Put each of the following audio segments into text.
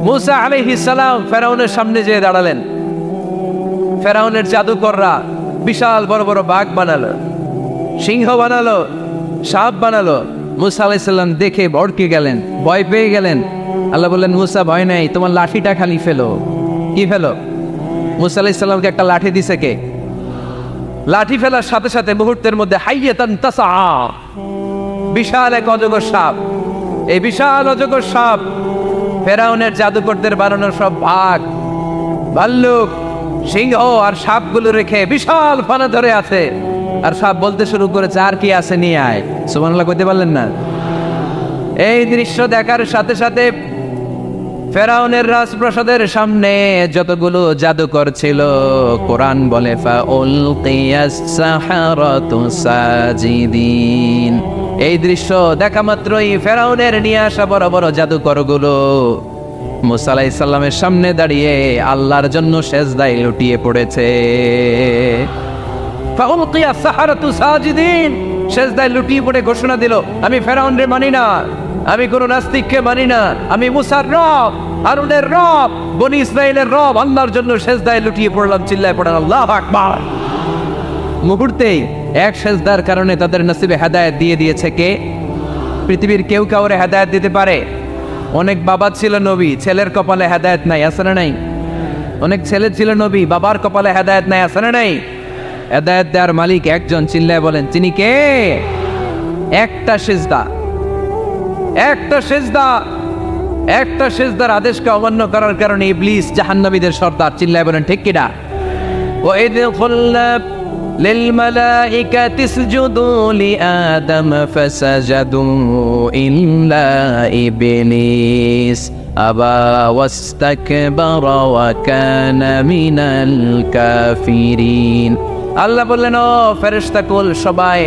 মুসা আলাইহিস সালাম ফেরাউনের সামনে যেয়ে দাঁড়ালেন। ফেরাউনের জাদুকররা বিশাল বড় বড় বাঘ বানালো, সিংহ বানালো, সাপ বানালো। মুসা আলাইহিস সালাম দেখে ভড়কে গেলেন, ভয় পেয়ে গেলেন। আল্লাহ বললেন, মুসা ভয় নাই, তোমার লাঠিটা খালি ফেলো। কি ফেলো? মুসা আলাইহিস সালামকে একটা লাঠি দিছে কে? লাঠি ফেলার সাথে সাথে মুহূর্তের মধ্যে হাইয়াতান তাসআ, বিশাল এক অজগর সাপ। এই বিশাল অজগর সাপ ফেরাউনের জাদুকরদের বানানোর সব বাঘ, ভাল্লুক, সিংহ আর সাপগুলো রেখে বিশাল ফানা ধরে আছে। আর সাপ বলতে শুরু করেছে, আর কি আছে নিয়ে আয়। সুবহানাল্লাহ কইতে পারলেন না? এই দৃশ্য দেখার সাথে সাথে ফেরাউনের রাজপ্রাসাদের সামনে যতগুলো জাদুকর ছিল, কোরআন বলে ফাউলকিয়াস সাহারাতু সাজিদিন। এই দৃশ্য দেখা মাত্রই ফেরাউনের নিয়ে আসা বড় বড় জাদুকরগুলো মুসা আলাইহিস সালামের সামনে দাঁড়িয়ে আল্লাহর জন্য সেজদায় লুটিয়ে পড়েছে। ফাউলকিয়াস সাহারাতু সাজিদিন, সেজদায় লুটিয়ে পড়ে ঘোষণা দিল, আমি ফেরাউনরে মানি না, আমি কোন নাস্তিককে মানি না, আমি মুসার রব, হারুনের রব, বনি ইসরাইলের রব, আল্লাহর জন্য সেজদায় লুটিয়ে পড়লাম। চিল্লায় পড়েন আল্লাহু আকবার। মুহূর্তেই এক সেজদার কারণে তাদের নসিবে হেদায়েত দিয়ে দিয়েছে কে? পৃথিবীর কেউ কাউরে হেদায়েত দিতে পারে? অনেক বাবা ছিল নবী, ছেলের কপালে হেদায়েত নাই, আছে না নাই? অনেক ছেলে ছিল নবী, বাবার কপালে হেদায়েত নাই, আছে না নাই? হেদায়েত দেওয়ার মালিক একজন, চিল্লায় বলেন তিনি কে? একটা সিজদা, একটা সিজদা, একটা সিজদার আদেশকে অমান্য করার কারণে ইবলিস জাহান্নামীদের সর্দার। চিল্লায় বলেন ঠিক কিনা? وَإِذْ قُلْنَا لِلْمَلَائِكَةِ اسْجُدُوا لِآدَمَ فَسَجَدُوا إِلَّا إِبْلِيسَ أَبَى وَاسْتَكْبَرَ وَكَانَ مِنَ الْكَافِرِينَ। আল্লাহ বললেন, ও ফেরেশতাকুল সবাই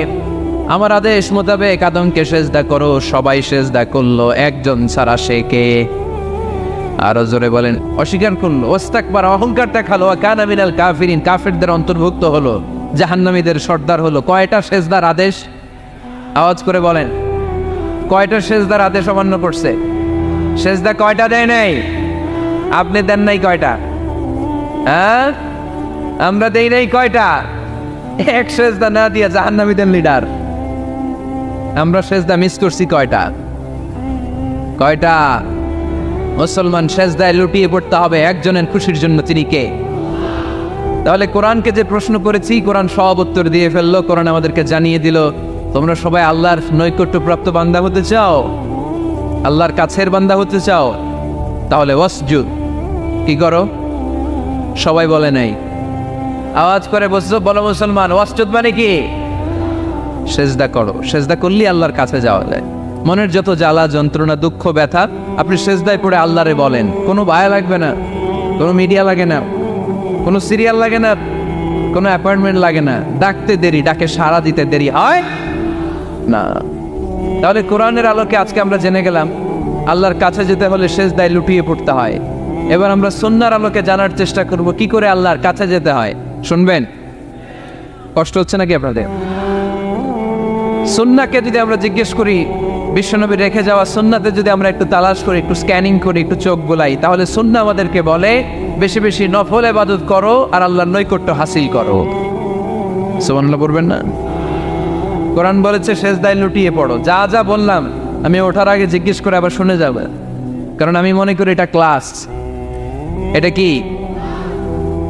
আমার আদেশ মোতাবেক আদমকে সেজদা করো। সবাই সেজদা করলো, একজন ছাড়া, সে কে? আরো জোরে বলেন। অস্বীকার করলো, ওয়াস্তাকবার, অহংকার দেখালো, কানা মিনাল কাফিরিন, কাফিরদের অন্তর্ভুক্ত হলো, জাহান্নামীদের সর্দার হলো। কয়টা সেজদার আদেশ? আওয়াজ করে বলেন, কয়টা সেজদার আদেশ অমান্য করছে? সেজদা কয়টা দেয় নাই? আপনি দেন নাই কয়টা? হ্যাঁ, আমরা দেই নাই কয়টা? এক সেজদা না দিয়া জাহান্নামীদের লিডার। আমরা সেজদা মিস করছি কয়টা? কয়টা? মুসলমান সেজদায় লুটিয়ে পড়তে হবে একজনের খুশির জন্য, তিনি কে? তাহলে কোরআনকে যে প্রশ্ন করেছি, কোরআন সব উত্তর দিয়ে ফেললো। কোরআন আমাদেরকে জানিয়ে দিল, তোমরা সবাই আল্লাহর নৈকট্যপ্রাপ্ত বান্দা হতে চাও, আল্লাহর কাছের বান্দা হতে চাও, তাহলে ওয়াসজুদ, কি করো? সবাই বলে নাই, আওয়াজ করে বলছো, বলো মুসলমান, ওয়াসজুদ মানে কি? সেজদা করো। সেজদা করলেই আল্লাহর কাছে যাওয়া যায়। মনের যত জ্বালা যন্ত্রণা দুঃখ ব্যথা আপনি সেজদায় পড়ে আল্লাহরে বলেন। কোনো ভায়া লাগবে না, কোনো মিডিয়া লাগে না, কোনো সিরিয়াল লাগে না, কোনো অ্যাপয়েন্টমেন্ট লাগে না, ডাকতে দেরি, ডাকে সাড়া দিতে দেরি হয় না। তাহলে কোরআনের আলোকে আজকে আমরা জেনে গেলাম আল্লাহর কাছে যেতে হলে সেজদায় লুটিয়ে পড়তে হয়। এবার আমরা সুন্নাহর আলোকে জানার চেষ্টা করব কি করে আল্লাহর কাছে যেতে হয়। শুনবেন? কষ্ট হচ্ছে নাকি আপনাদের? সুন্নাহকে যদি আমরা জিজ্ঞেস করি, বিশ্বনবী রেখে যাওয়া সুন্নাতে যদি আমরা একটু তালাশ করি, একটু স্ক্যানিং করি, একটু চোখ বুলাই, তাহলে সুন্নাহ আমাদেরকে বলে বেশি বেশি নফল ইবাদত করো আর আল্লাহর নৈকট্য হাসিল করো। সুবহানাল্লাহ পড়বেন না? কোরআন বলেছে সেজদায় লুটিয়ে পড়ো। যা যা বললাম আমি ওঠার আগে জিজ্ঞেস করে আবার শুনে যাবে, কারণ আমি মনে করি এটা ক্লাস। এটা কি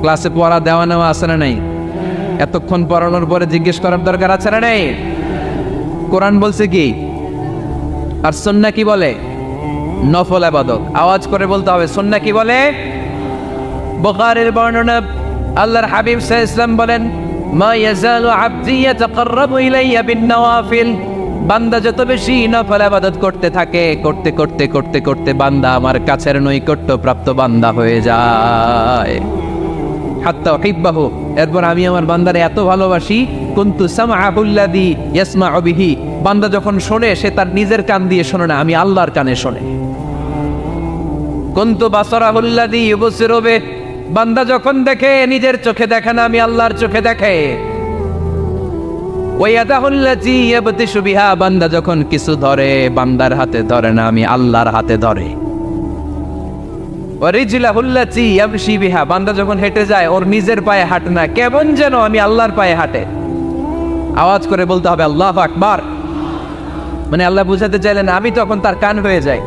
ক্লাসে পড়া দেওয়া নেওয়া আছে না নাই? এতক্ষণ পড়ানোর পরে জিজ্ঞেস করার দরকার আছে না নাই? কোরআন বলছে কি আর সুন্নাহ কি বলে? নফল ইবাদত। আওয়াজ করে বলতে হবে, সুন্নাহ কি বলে? বুখারীর বর্ণনা, আল্লাহর হাবিব সাল্লাল্লাহু আলাইহি ওয়াসাল্লাম বলেন, মা ইয়াজালু আবদি ইয়াতাকাররাবু ইলাইয়া বিন-নওয়াফিল, বান্দা যত বেশি নফল ইবাদত করতে থাকে, করতে করতে করতে করতে বান্দা আমার কাছের নৈকট্য প্রাপ্ত বান্দা হয়ে যায়। হাত্তা উহিব্বাহু, এরপর আমি আমার বান্দারে এত ভালোবাসি, কুনতু সামআহুল্লাযী ইয়াসমাউ বিহি, বান্দা যখন শোনে সে তার নিজের কান দিয়ে শোনে না, আমি আল্লাহর কানে শোনে। কুনতু বাসারাহুল্লাযী ইউবসিরু বিহি, বান্দা যখন দেখে নিজের চোখে দেখে না, আমি আল্লাহর চোখে দেখে। ওয়ায়াদাহুল্লাযী ইয়াবতিশু বিহা, বান্দা যখন কিছু ধরে বান্দার হাতে ধরে না, আমি আল্লাহর হাতে ধরে। ওয়ারিজলাহুল্লাতি ইয়ামশি বিহা, বান্দা যখন হেঁটে যায় ওর নিজের পায়ে হাঁটে না, কেমন যেন আমি আল্লাহর পায়ে হাঁটে। আওয়াজ করে বলতে হবে আল্লাহু আকবার। মানে আল্লাহ বুঝাতে চাইলেন আমি তখন তার কান হয়ে যাই,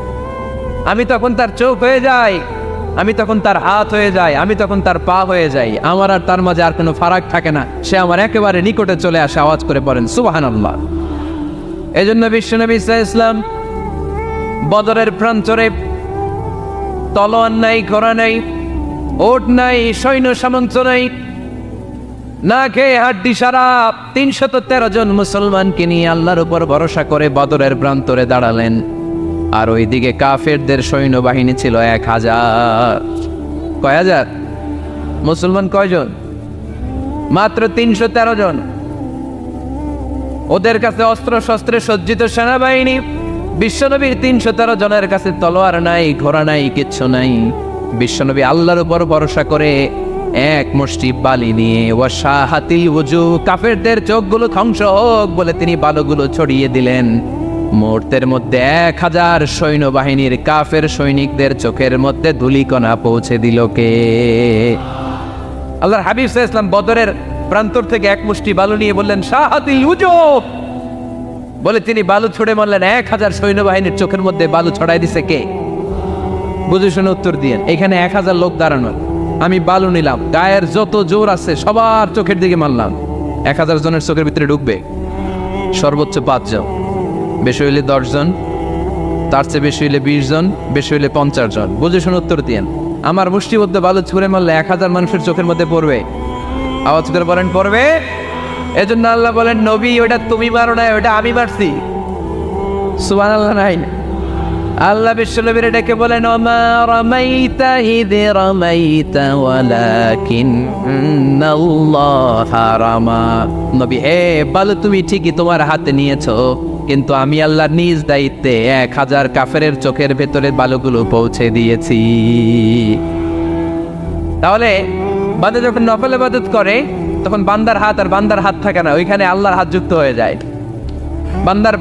আমি তখন তার চোখ হয়ে যাই, আমি তখন তার হাত হয়ে যাই, আমি তখন তার পা হয়ে যাই। আমার আর তার মাঝে আর কোনো ফারাক থাকে না, সে আমার একেবারে নিকটে চলে আসে। আওয়াজ করে পড়েন সুবহানাল্লাহ। এই জন্য বিশ্বনবী সাল্লাল্লাহু আলাইহি ওয়াসাল্লাম বদরের প্রান্তরে তলোয়ার নাই, ঘোড়া নাই, ওট নাই, সৈন্য সামন্ত নাই, না খেয়ে হাড্ডি সারা 313 জন মুসলমানকে নিয়ে আল্লাহর উপর ভরসা করে বদরের প্রান্তরে দাঁড়ালেন। আর ওইদিকে কাফেরদের সৈন্যবাহিনী ছিল 1000। কয় হাজার? মুসলমান কয়জন? মাত্র 313 জন। ওদের কাছে অস্ত্র শস্ত্রে সজ্জিত সেনাবাহিনী। বিশ্বনবীর 313 জনের কাছে তলোয়ার নাই, ঘোড়া নাই, কিচ্ছু নাই। বিশ্বনবী আল্লাহর উপর ভরসা করে এক মুষ্টি বালি নিয়ে ওয়াশাহাতিল ওযু, কাফেরদের চোখগুলো ধ্বংস হোক বলে তিনি বালুগুলো ছড়িয়ে দিলেন। মুহূর্তের মধ্যে 1000 সৈন্যবাহিনীর কাফের সৈনিকদের চোখের মধ্যে ধূলিকণা পৌঁছে দিল কে? আল্লাহর হাবিব সাল্লাল্লাহু আলাইহি ওয়াসাল্লাম বদরের প্রান্তর থেকে এক মুষ্টি বালু নিয়ে বললেন শাহাতিল ওযু, বলে তিনি বালু ছুড়ে মারলেন। 1000 সৈন্যবাহিনীর চোখের মধ্যে বালু ছড়াই দিছে কে? বুঝে শুনে উত্তর দিয়েন। এখানে 1000 লোক দাঁড়ানো, আমি বালু নিলাম, গায়ের যত জোর আছে সবার চোখের দিকে মারলাম। 1000 জনের চোখের ভিতরে ঢুকবে সর্বোচ্চ 5 জন, বেশি হইলে 10 জন, তার চেয়ে বেশি হইলে 20 জন, বেশি হইলে 50 জন। বুঝে শুনে উত্তর দিয়েন। আমার মুষ্টিবদ্ধ বালু ছুঁড়ে মারলে 1000 মানুষের চোখের মধ্যে পড়বে? আওয়াজ করে বলেন পড়বে। এজন্য আল্লাহ বলেন নবী ওটা তুমি মারো না, ওটা আমি মারছি। সুবহানাল্লাহ নাই? আল্লাহ বিশ্বনবীর ডেকে বলেন ওমা রামাইতা ইয রামাইতা ওয়ালাকিন্নাল্লাহা রামা। নবী হে, বালু তুমি ঠিকই তোমার হাতে নিয়েছো, কিন্তু আমি আল্লাহর নিজ দায়িত্বে 1000 কাফেরের চোখের ভেতরে বালুগুলো পৌঁছে দিয়েছি। তাহলে বান্দা যখন নফল ইবাদত করে তখন বান্দার হাত আর বান্দার হাত থাকে না, ওইখানে আল্লাহর হাত যুক্ত হয়ে যায়। বান্দার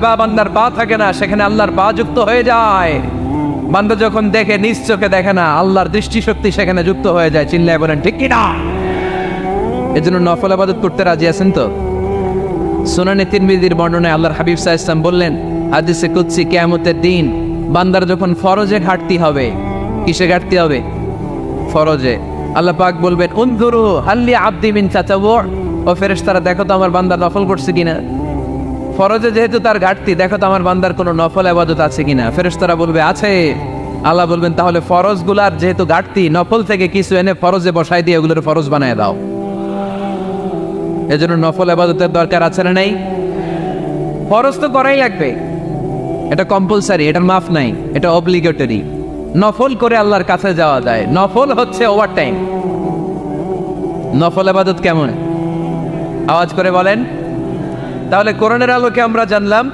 পা থাকে না, সেখানে আল্লাহর পা যুক্ত হয়ে যায়। বান্দা যখন দেখে নিজ চোখে দেখে না, আল্লাহর দৃষ্টিশক্তি সেখানে যুক্ত হয়ে যায়। চিল্লায় বলেন ঠিক কি না? এজন্য নফল ইবাদত করতে রাজি আছেন তো? সুনানে তিরমিজির বর্ণনায় আল্লাহর হাবিব সাল্লাল্লাহু আলাইহি ওয়াসাল্লাম বললেন হাদিসে কুদসি, কিয়ামতের দিন বান্দার যখন ফরজে ঘাটতি হবে, কিসে ঘাটতি হবে? ফরজে। আল্লাহ পাক বলবেন উনজুরু হাল্লি আবদি মিন তাতাওয়ু, ও ফেরেশতারা দেখো তো আমার বান্দা নফল করছে কিনা। ফরজে যেহেতু তার ঘাটতি, দেখো তো আমার বান্দার কোনো নফল ইবাদত আছে কিনা। ফেরেশতারা বলবে আছে। আল্লাহ বলবেন তাহলে ফরজগুলার যেহেতু ঘাটতি, নফল থেকে কিছু এনে ফরজে বসাই দিয়ে ওগুলোর ফরজ বানায় দাও। এজন্য নফল ইবাদতের দরকার আছে না নাই? ফরজ তো করাই লাগবে, এটা কম্পালসারি, এটা মাফ নাই, এটা অব্লিগেটরি। নফল করে আল্লাহর কাছে যাওয়া যায়। নফল হচ্ছে ওভারটাইম। নফল ইবাদত কেমন? আওয়াজ করে বলেন। তাহলে কোরআনের আলোকে আমরা জানলাম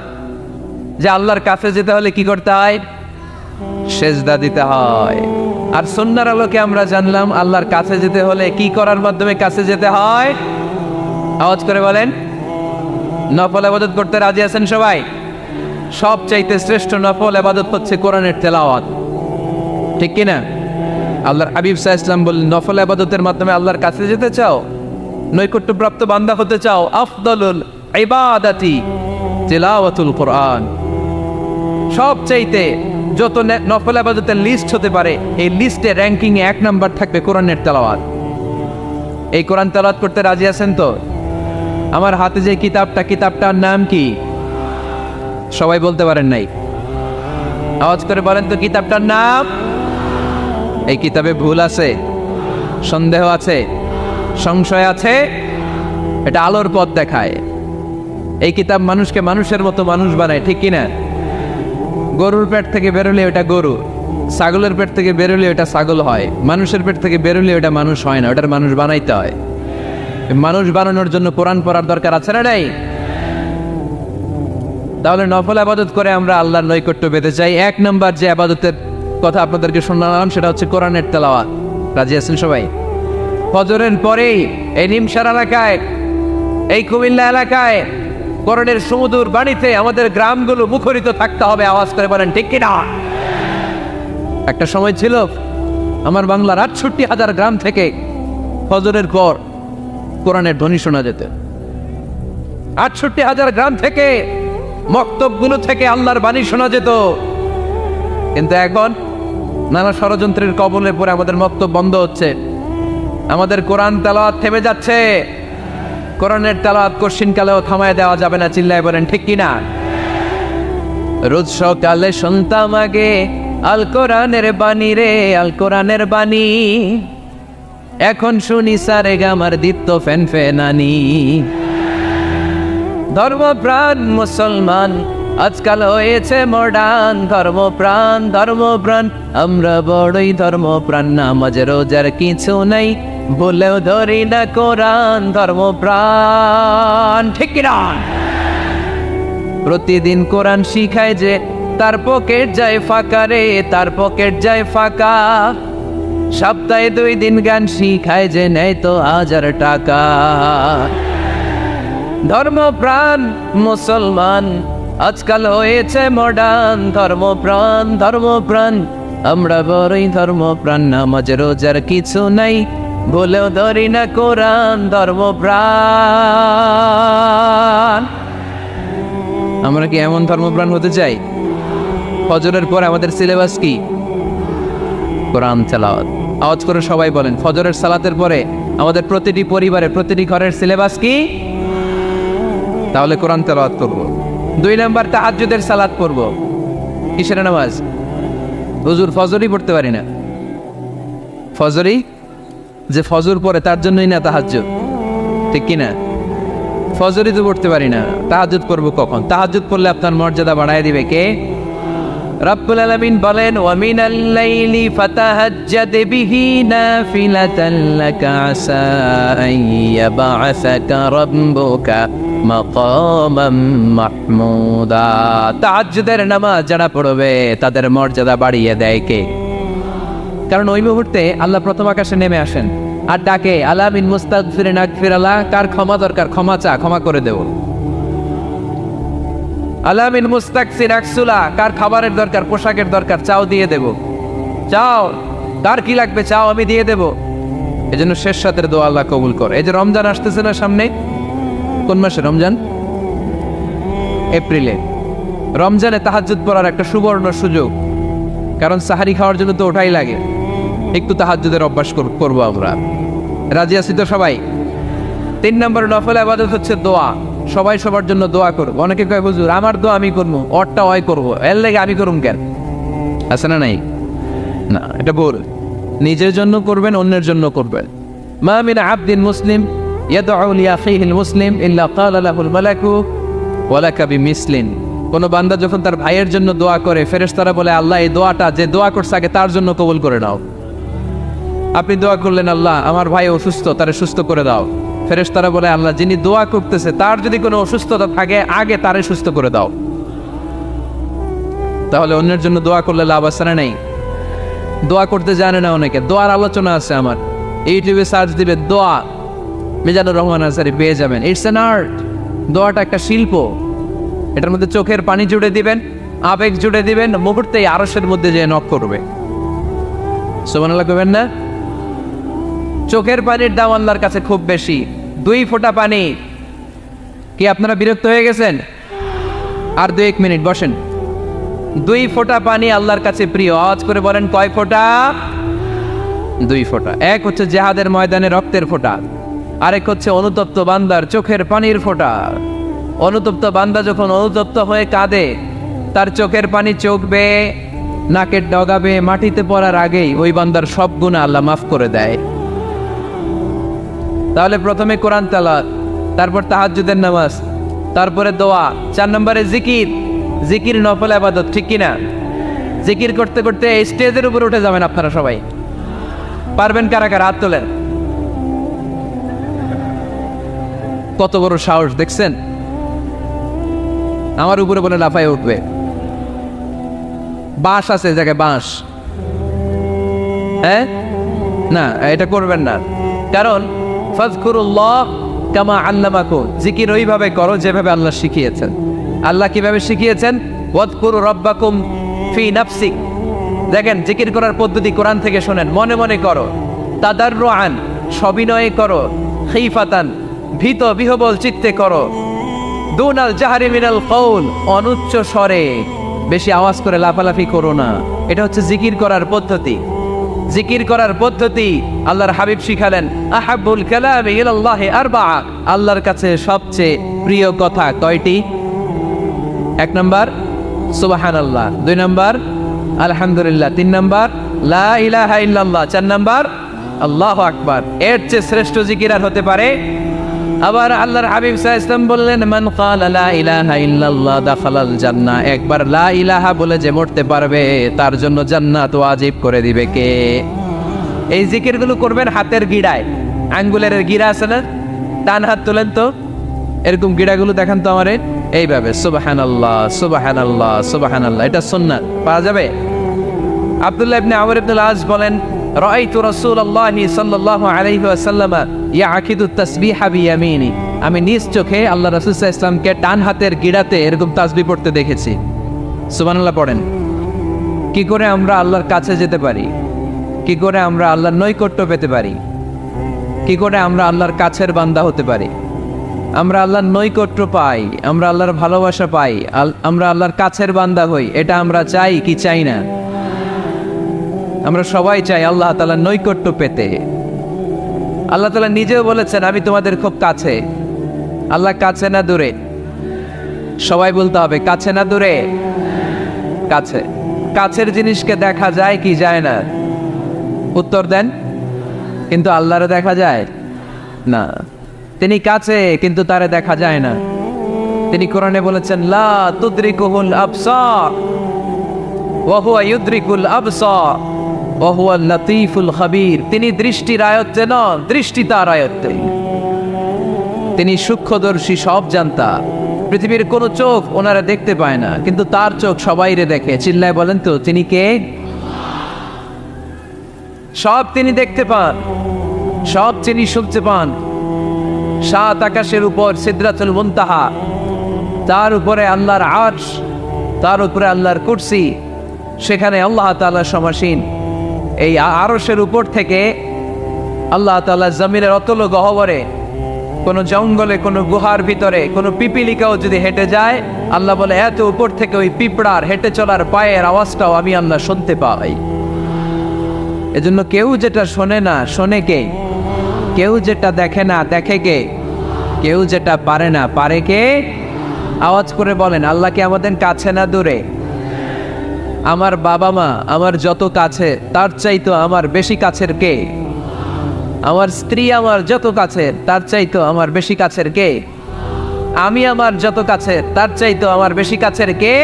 যে আল্লাহর কাছে যেতে হলে কি করতে হয়? সেজদা দিতে হয়। আর সুন্নাহর আলোকে আমরা জানলাম আল্লাহর কাছে যেতে হলে কি করার মাধ্যমে কাছে যেতে হয়? আওয়াজ করে বলেন। নফল ইবাদত করতে রাজি আছেন সবাই? সবচাইতে শ্রেষ্ঠ নফল ইবাদত হচ্ছে কোরআনের তেলাওয়াত, ঠিক কিনা? আল্লাহর হাবিব সাল্লাল্লাহু আলাইহি ওয়াসাল্লাম বললেন নফল ইবাদতের মাধ্যমে আল্লাহর কাছে যেতে চাও, নৈকট্যপ্রাপ্ত বান্দা হতে চাও, আফদালুল ইবাদাতি তিলাওয়াতুল কোরআন। সবচাইতে যত নফল ইবাদতের লিস্ট হতে পারে, এই লিস্টে র্যাঙ্কিং এ 1 নাম্বার থাকবে কোরআনের তেলাওয়াত। এই কোরআন তেলাওয়াত করতে রাজি আছেন তো? আমার হাতে যে কিতাবটার নাম কি? সবাই বলতে পারেন নাই? আওয়াজ করে বলেন তো কিতাবটার নাম। এই কিতাবে ভুল আছে, সন্দেহ আছে, সংশয় আছে? এটা আলোর পথ দেখায়। এই কিতাব মানুষকে মানুষের মতো মানুষ বানায়, ঠিক কিনা? গরুর পেট থেকে বেরোলে ওটা গরু, ছাগলের পেট থেকে বেরোলে ওটা ছাগল হয়, মানুষের পেট থেকে বেরোলে ওটা মানুষ হয় না, ওটার মানুষ বানাইতে হয়। মানুষ বানানোর জন্য কোরআন পড়ার দরকার আছে না নাই? তাহলে নফল ইবাদত করে আমরা আল্লাহর নৈকট্য পেতে চাই। 1 নাম্বার যে ইবাদতের কথা আপনাদেরকে শোনালাম সেটা হচ্ছে কোরআনের তেলাওয়াত। রাজি আছেন সবাই? ফজরের পরেই এই নিমসার এলাকায়, এই কুমিল্লা এলাকায় কোরআনের সুমধুর বাণীতে আমাদের গ্রামগুলো মুখরিত থাকতে হবে। আওয়াজ করে বলেন ঠিক কিনা? একটা সময় ছিল আমার বাংলার ৬৮,০০০ গ্রাম থেকে ফজরের পর কোরআনের ধ্বনি শোনা যেত। ৬৮,০০০ গ্রাম থেকে মক্তবগুলো থেকে আল্লাহর বাণী শোনা যেত। কিন্তু এখন নানা ষড়যন্ত্রের কবলে পড়ে আমাদের মক্তব বন্ধ হচ্ছে, আমাদের কোরআন তেলাওয়াত থেমে যাচ্ছে। কোরআনের তেলাওয়াত কশিনকালেও থামায় দেওয়া যাবে না, চিল্লায় বলেন ঠিক কিনা? রোজ সকালে শুনতাম আগে আল কোরআনের বাণী রে, আল কোরআনের বাণী। এখন শুনি সারে গামার দীপ্ত ফ্যান ফেনানি। ধর্মপ্রাণ মুসলমান আজকাল হয়েছে মডার্ন, ধর্মপ্রাণ ধর্মপ্রাণ আমরা বড়ই ধর্মপ্রাণ। নামাজ রোজার কিছু নাই, বলেও ধরি না কোরআন। ধর্মপ্রাণ ঠিক কিনা? প্রতিদিন কোরআন শিখায় যে তার পকেট যায় ফাঁকা রে, তার পকেট যায় ফাঁকা। সপ্তাহে 2 দিন গান শিখায় যে নেয় তো 1000 টাকা। ধর্মপ্রাণ মুসলমান আজকাল হয়েছে মডার্ন, ধর্মপ্রাণ ধর্মপ্রাণ আমরা বড়ই ধর্মপ্রাণ। নামাজ রোজার কিছু নাই, বলেও ধরি না কোরআন। ধর্মপ্রাণ। আমরা কি এমন ধর্মপ্রাণ হতে চাই? ফজরের পর আমাদের সিলেবাস কি? কোরআন তেলাওয়াত। আওয়াজ করে সবাই বলেন, ফজরের সালাতের পরে আমাদের প্রতিটি পরিবারে প্রতিটি ঘরের সিলেবাস কি? তাহলে কোরআন তেলাওয়াত করব। 2 নাম্বার তাহাজ্জুদের সালাত পড়ব। কিসের নামাজ? হুজুর ফজরই পড়তে পারি না। ফজরই যে ফজর পড়ে তার জন্যই না তাহাজ্জুদ, ঠিক কিনা? ফজরই তো পড়তে পারি না, তাহাজ্জুদ করব কখন? তাহাজ্জুদ পড়লে আপনার মর্যাদা বাড়ায় দিবে কে? রব্বুল আলামিন বলেন, ওয়া মিনাল লাইলি ফাতাহাজ্জাদ বিহি নাফিলাতান লাকা আসা আন ইয়াবআসাকা রাব্বুকা মাকামান মাহমুদা। তাহাজ্জুদের নামাজ যারা পড়বে তাদের মর্যাদা বাড়িয়ে দেয় কে? কারণ ওই মুহূর্তে আল্লাহ প্রথম আকাশে নেমে আসেন আর ডাকে, আলা মিন মুস্তাগফিরিন আগফিরাল্লাহ, কার ক্ষমা দরকার ক্ষমা চা, ক্ষমা করে দেব। আলা মিন মুস্তাকসির আকসুলা, কার খাবারের দরকার পোশাকের দরকার চাও দিয়ে দেব। চাও, কার কি লাগবে চাও আমি দিয়ে দেব। এজন্য শেষ রাতের দোয়া আল্লাহ কবুল করে। এই যে রমজান আসতেছে না সামনে, কোন মাসে রমজান? এপ্রিলে। রমজানে তাহাজ্জুদ পড়ার একটা সুবর্ণ সুযোগ, কারণ সাহারি খাওয়ার জন্য তো ওঠাই লাগে। একটু তাহাজ্জুদের অভ্যাস করবো আমরা। রাজি আছি তো সবাই? 3 নম্বর নফল ইবাদত হচ্ছে দোয়া। সবাই সবার জন্য দোয়া করব। অনেকে কয় হুজুর আমার দোয়া আমি করবো, ওরটা ওই করবো, এর লেগে আমি করুম কেন? আছে না নাই? না, এটা ভুল। নিজের জন্য করবেন, অন্যের জন্য করবেন। মা মিন আবদিন মুসলিম ইয়াদউ লিআখিহিল মুসলিম ইল্লা ক্বালা লাহুল মালাকু ওয়া লাকা বিমিসলিন। কোন বান্দা যখন তার ভাইয়ের জন্য দোয়া করে, ফেরেশতারা বলে আল্লাহ এই দোয়াটা যে দোয়া করছে আগে তার জন্য কবুল করে নাও। আপনি দোয়া করলেন আল্লাহ আমার ভাই অসুস্থ, তারে সুস্থ করে দাও। ফেরেশতারা বলে আল্লাহ যিনি দোয়া করতেছে তার যদি কোনো অসুস্থতা থাকে আগে তারে সুস্থ করে দাও। তাহলে অন্যের জন্য দোয়া করলে লাভ আছে না নাই? দোয়া করতে জানে না অনেকে, দোয়ার আলোচনা আছে আমার, ইউটিউবে সার্চ দিবে দোয়া, মিজানুর রহমান আনসারী পেয়ে যাবেন। It's an art. দোয়াটা একটা শিল্প। এটার মধ্যে চোখের পানি জুড়ে দিবেন, আবেগ জুড়ে দিবেন, মুহূর্তেই আরশের মধ্যে যে নক করবে। সুবহানাল্লাহ কইবেন না? চোখের পানির দাম আল্লাহর কাছে খুব বেশি। 2 ফোঁটা পানি। কি আপনারা বিরক্ত হয়ে গেছেন? আর 2-1 মিনিট বসেন। 2 ফোঁটা পানি আল্লাহর কাছে প্রিয়। আওয়াজ করে বলেন কয় ফোঁটা? 2 ফোঁটা। এক হচ্ছে জিহাদের ময়দানে রক্তের ফোঁটা, আরেক হচ্ছে অনুতপ্ত বান্দার চোখের পানির ফোঁটা। অনুতপ্ত বান্দা যখন অনুতপ্ত হয়ে কাঁদে, তার চোখের পানি চোখ বেয়ে নাকের ডগাবে মাটিতে পড়ার আগেই ওই বান্দার সব গুনাহ আল্লাহ মাফ করে দেয়। তাহলে প্রথমে কোরআন তেলাওয়াত, তারপর তাহাজ্জুদের নামাজ, তারপরে দোয়া, 4 নম্বরে জিকির। জিকির নফল ইবাদত, ঠিক কিনা? জিকির করতে করতে স্টেজের উপর উঠে যাবেন আপনারা সবাই। পারবেন কারা কারা? হাত তোলেন। কত বড় সাহস দেখছেন? আমার উপরে বলে লাফায় উঠবে। বাঁশ আছে জায়গায়, বাঁশ। হ্যাঁ, না এটা করবেন না, কারণ ফাযকুরুল্লাহ কামা আল্লামাকুম, জিকির ওইভাবে করো যেভাবে আল্লাহ শিখিয়েছেন। আল্লাহ কিভাবে শিখিয়েছেন? ওয়াযকুরু রাব্বাকুম ফি নাফসিক, দেখেন জিকির করার পদ্ধতি কোরআন থেকে শোনেন, মনে মনে করো, তাদাররুআন সবিনয়ে করো, খিফাতান ভীত বিহবল চিত্তে করো, দুনাল জাহরি মিনাল কওল অনুচ্চ স্বরে, বেশি আওয়াজ করে লাফালাফি করো না। এটা হচ্ছে জিকির করার পদ্ধতি। জিকির করার পদ্ধতি আল্লাহর হাবিব শিখালেন, আহাব্বুল কালামি ইলাল্লাহি আরবাআ, আল্লাহর কাছে সবচেয়ে প্রিয় কথা কয়টি? 1 নাম্বার সুবহানাল্লাহ, 2 নাম্বার আলহামদুলিল্লাহ, 3 নাম্বার লা ইলাহা ইল্লাল্লাহ, 4 নাম্বার আল্লাহু আকবার। এর চেয়ে শ্রেষ্ঠ জিকির আর হতে পারে? আবার আল্লাহর হাবিব সাল্লাল্লাহু আলাইহি ওয়াসাল্লাম বললেন, মান ক্বালা লা ইলাহা ইল্লাল্লাহ দাখালাল জান্নাহ, একবার লা ইলাহা বলে যে মরতে পারবে তার জন্য জান্নাত ওয়াজিব করে দিবে কে? এই জিকিরগুলো করবেন হাতের গিড়ায়, আঙ্গুলের গিড়া আছে না, ডান হাত তোলেন তো, এরকম গিড়াগুলো দেখান তো আমারে, এইভাবে সুবহানাল্লাহ সুবহানাল্লাহ সুবহানাল্লাহ, এটা সুন্নাত, পাওয়া যাবে? আব্দুল্লাহ ইবনে আমর ইবনে আল-আস বলেন, রাআইতু রাসূলুল্লাহি সাল্লাল্লাহু আলাইহি ওয়াসাল্লাম ইয়াকিদু তাসবিহা বিয়ামিনি, আমি নিজ চোখে আল্লাহ রাসূল সাল্লাল্লাহু আলাইহি ওয়াসাল্লামকে ডান হাতের গিড়াতে এরকম তাসবিহ পড়তে দেখেছি। সুবহানাল্লাহ পড়েন। কি করে আমরা আল্লাহর কাছে যেতে পারি? কি করে আমরা আল্লাহর নৈকট্য পেতে পারি? কি করে আমরা আল্লাহর কাছের বান্দা হতে পারি? আমরা আল্লাহর নৈকট্য পাই, আমরা আল্লাহর ভালোবাসা পাই, আমরা আল্লাহর কাছের বান্দা হই, এটা আমরা চাই কি চাই না? আমরা সবাই চাই আল্লাহ তাআলার নৈকট্য পেতে। আল্লাহ তাআলা নিজেও বলেছেন, আমি তোমাদের খুব কাছে। আল্লাহ কাছে না দূরে? সবাই বলতে হবে, কাছে না দূরে? কাছে। কাছের জিনিসকে দেখা যায় কি যায় না? উত্তর দেন। কিন্তু আল্লাহরে দেখা যায় না। তিনি কাছে কিন্তু তারে দেখা যায় না। তিনি কোরআনে বলেছেন, লা তুদরিকুহুল আবসার ওয়া হুয়া ইউদরিকুল আবসার ওয়া হুয়াল লাতীফুল খাবীর, তিনি দৃষ্টির আয়ত্তে নন, দৃষ্টি তার আয়ত্তে। তিনি সূক্ষ্মদর্শী, সব জানতা। পৃথিবীর কোন চোখ ওনারা দেখতে পায় না, কিন্তু তার চোখ সবাইরে দেখে। চিল্লায় বলেন তো, তিনি কে? সব তিনি দেখতে পান, সব তিনি শুনতে পান। 7 আকাশের উপর সিদরাতুল মুনতাহা, তার উপরে আল্লাহর আরশ, তার উপরে আল্লাহর কুরসি, সেখানে আল্লাহ তাআলা সমাসীন। এই আরশের উপর থেকে আল্লাহ তাআলা জমিনের অতল গহ্বরে, কোন জঙ্গলে, কোন গুহার ভিতরে কোন পিপিলিকাও যদি হেঁটে যায়, আল্লাহ বলে এত উপর থেকে ওই পিঁপড়ার হেঁটে চলার পায়ের আওয়াজটাও আমি আল্লাহ শুনতে পাই। এজন্য কেউ যেটা শোনে না শোনে কে? কেউ যেটা দেখে না দেখে কে? কেউ যেটা পারে না পারে কে? আওয়াজ করে বলেন, আল্লাহ কি আমাদের কাছে না দূরে? আমার বাবা মা আমার যত কাছে, তার চাইতো আমার বেশি কাছের কে? আমার স্ত্রী আমার যত কাছের, তার চাইতো আমার বেশি কাছের কে? আমি আমার যত কাছের, তার চাইতো আমার বেশি কাছের কে?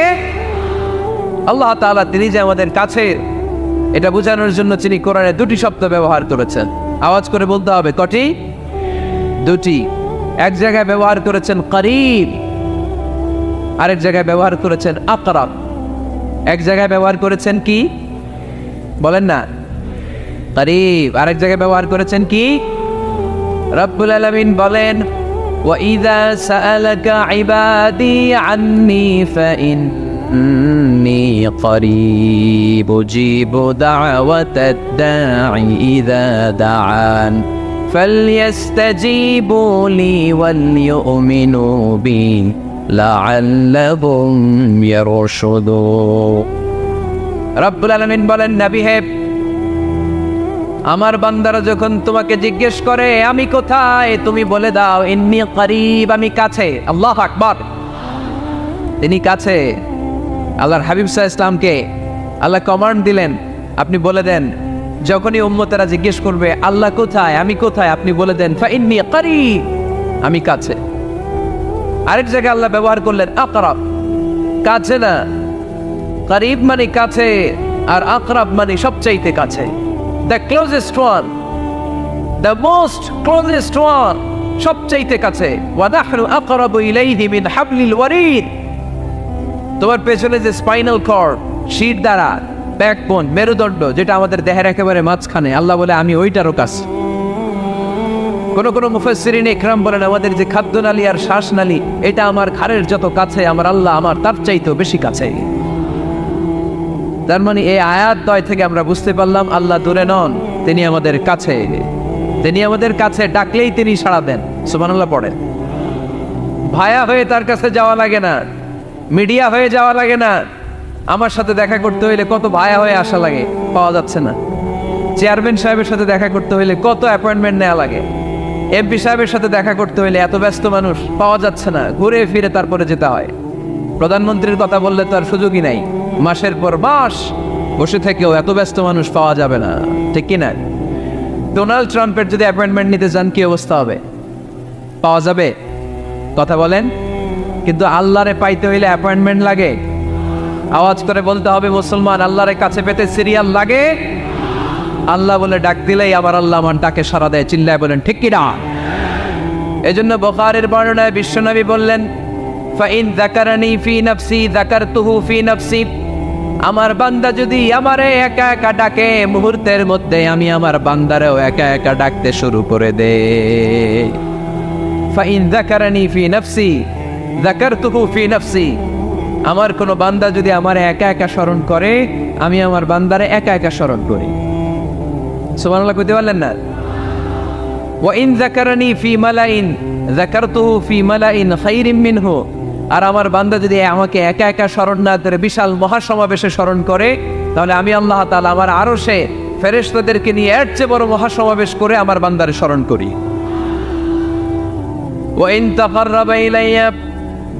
আল্লাহ তাআলা, তিনি যে আমাদের কাছের, এটা বোঝানোর জন্য তিনি কোরআনে 2টি শব্দ ব্যবহার করেছেন। আওয়াজ করে বলতে হবে, কটি? 2টি। এক জায়গায় ব্যবহার করেছেন করিব, আরেক জায়গায় ব্যবহার করেছেন আকরাব। এক জায়গায় ব্যবহার করেছেন কি বলেন না? করিব। আরেক জায়গায় ব্যবহার করেছেন কি? রব্বুল আলামিন বলেন, ওয়া ইযা সাআলাকা ইবাদি আন্নী ফাইন্নী করিব উজিবু দাওয়াতাদ দাঈ ইযা দাআন ফালইস্তাজিবু লি ওয়ালইউমিনু বি লাআল্লাহুম ইয়ারশুদুন। রব্বুল আলামিন বলেন, নবী হে, আমার বান্দারা যখন তোমাকে জিজ্ঞেস করে আমি কোথায়, তুমি বলে দাও ইন্নী করিব, আমি কাছে। আল্লাহু আকবার। তিনি কাছে। আল্লাহর হাবিব সাল্লাল্লাহু আলাইহি ওয়াসাল্লামকে আল্লাহ কমান্ড দিলেন, আপনি বলে দেন, যখনই উম্মতেরা জিজ্ঞেস করবে আল্লাহ কোথায়, আমি কোথায়, আপনি বলে দেন ফা ইন্নী করিব, আমি কাছে। আরেক জায়গায় আল্লাহ ব্যবহার করলেন আকরাব, কাছে না। করিব মানে কাছে, আর আকরাব মানে সবচাইতে কাছে। The closest one, the most closest one, সবচাইতে কাছে। ওয়া নাহনু আকরাবু ইলাইহি মিন হাবলিল ওয়ারিদ। তোমার পেছনে যে স্পাইনাল কর্ড, শির দ্বারা, ব্যাকবোন, মেরুদণ্ড, যেটা আমাদের দেহের একেবারে মাঝখানে, আল্লাহ বলে আমি ওইটারও কাছে। কোন কোন মুফাসসিরিন ইকরাম বলেন, আমাদের যে খাদ্যনালী আর শ্বাসনালী, এটা আমার ঘাড়ের যত কাছে, আমার আল্লাহ আমার তার চাইতেও বেশি কাছে। তার মানে এই আয়াত দয় থেকে আমরা বুঝতে পারলাম আল্লাহ দূরে নন, তিনি আমাদের কাছে। তিনি আমাদের কাছে, ডাকলেই তিনি সাড়া দেন। সুবহানাল্লাহ পড়েন। ভায়া হয়ে তার কাছে যাওয়া লাগে না, মিডিয়া হয়ে যাওয়া লাগে না। আমার সাথে দেখা করতে হইলে কত ভায়া হয়ে আসা লাগে, পাওয়া যাচ্ছে না। চেয়ারম্যান সাহেবের সাথে দেখা করতে হইলে কত অ্যাপয়েন্টমেন্ট নেওয়া লাগে। এমপি সাহেবের সাথে দেখা করতে হইলে এত ব্যস্ত মানুষ, পাওয়া যাচ্ছে না, ঘুরে ফিরে তারপরে যেতে হয়। প্রধানমন্ত্রীর কথা বললে তো আর সুযোগই নাই, মাসের পর মাস বসে থেকেও এত ব্যস্ত মানুষ পাওয়া যাবে না, ঠিক কিনা? ডোনাল্ড ট্রাম্পের যদি অ্যাপয়েন্টমেন্ট নিতে চান কি অবস্থা হবে? পাওয়া যাবে? কথা বলেন। কিন্তু আল্লাহরে পাইতে হইলে অ্যাপয়েন্টমেন্ট লাগে। আওয়াজ করে বলতে হবে মুসলমান, আল্লাহরে কাছে পেতে সিরিয়াল লাগে। আল্লাহ বলে ডাক দিলেই আমার আল্লাহ আমার ডাকে সাড়া দেয়। চিল্লায় বলেন ঠিক কিনা? এজন্য বুখারীর বর্ণনায় বিশ্বনবী বললেন, ফাইন যাকারানি ফি নাফসি যাকারতুহু ফি নাফসি। আমার বান্দা যদি আমারে একা একা ডাকে, মুহূর্তের মধ্যে আমি আমার বান্দারেও একা একা ডাকতে শুরু করে দে। ফাইন যাকারানি ফি নাফসি যাকারতুহু ফি নাফসি। আমার কোন বান্দা যদি আমারে একা একা স্মরণ করে, আমি আমার বান্দারে একা একা স্মরণ করি। সুবহানাল্লাহ কইতে পারলেন না? ওয়া ইন যাকারানি ফি মালাইন যাকারতুহু ফি মালাইন খায়রিম মিনহু। আর আমার বান্দা যদি আমাকে একা একা স্মরণ না করে বিশাল মহাসমাবেশে স্মরণ করে, তাহলে আমি আল্লাহ তাআলা আমার আরশে ফেরেশতাদেরকে নিয়ে এর চেয়ে বড় মহাসমাবেশ করে আমার বান্দারে স্মরণ করি। ওয়া ইন তাকাররাবা ইলাইয়া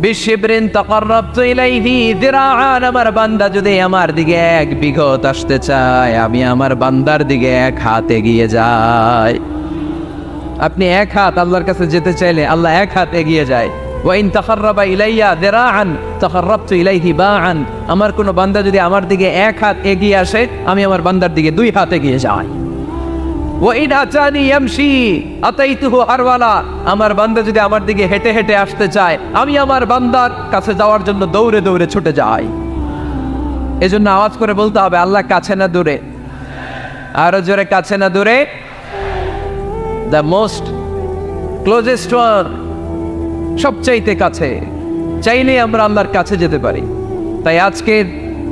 বিশিবরিন তাকাররাবতু ইলাইহি যিরাআন। আমার বান্দা যদি আমার দিকে এক বিঘত আসতে চায়, আমি আমার বান্দার দিকে এক হাত এগিয়ে যাই। আপনি এক হাত আল্লাহর কাছে যেতে চাইলে আল্লাহ এক হাত এগিয়ে যায়। ওয়া ইন তাকাররাবা ইলাইয়া যিরাআন তাকাররাবতু ইলাইহি বাআন। আমার কোন বান্দা যদি আমার দিকে এক হাত এগিয়ে আসে, আমি আমার বান্দার দিকে দুই হাত এগিয়ে যাই। ওয়া ইন আতানি ইয়ামশি আতাইতুহু হারওয়ালা। আমার বান্দা যদি আমার দিকে হেঁটে হেঁটে আসতে চায়, আমি আমার বান্দার কাছে যাওয়ার জন্য দৌড়ে দৌড়ে ছুটে যাই। এজন্য আওয়াজ করে বলতে হবে, আল্লাহ কাছে না দূরে? আরো জোরে, কাছে না দূরে? দ্য মোস্ট ক্লোজেস্ট ওয়ান, সবচাইতে কাছে। চাইলেই আমরা আল্লাহর কাছে যেতে পারি। তাই আজকের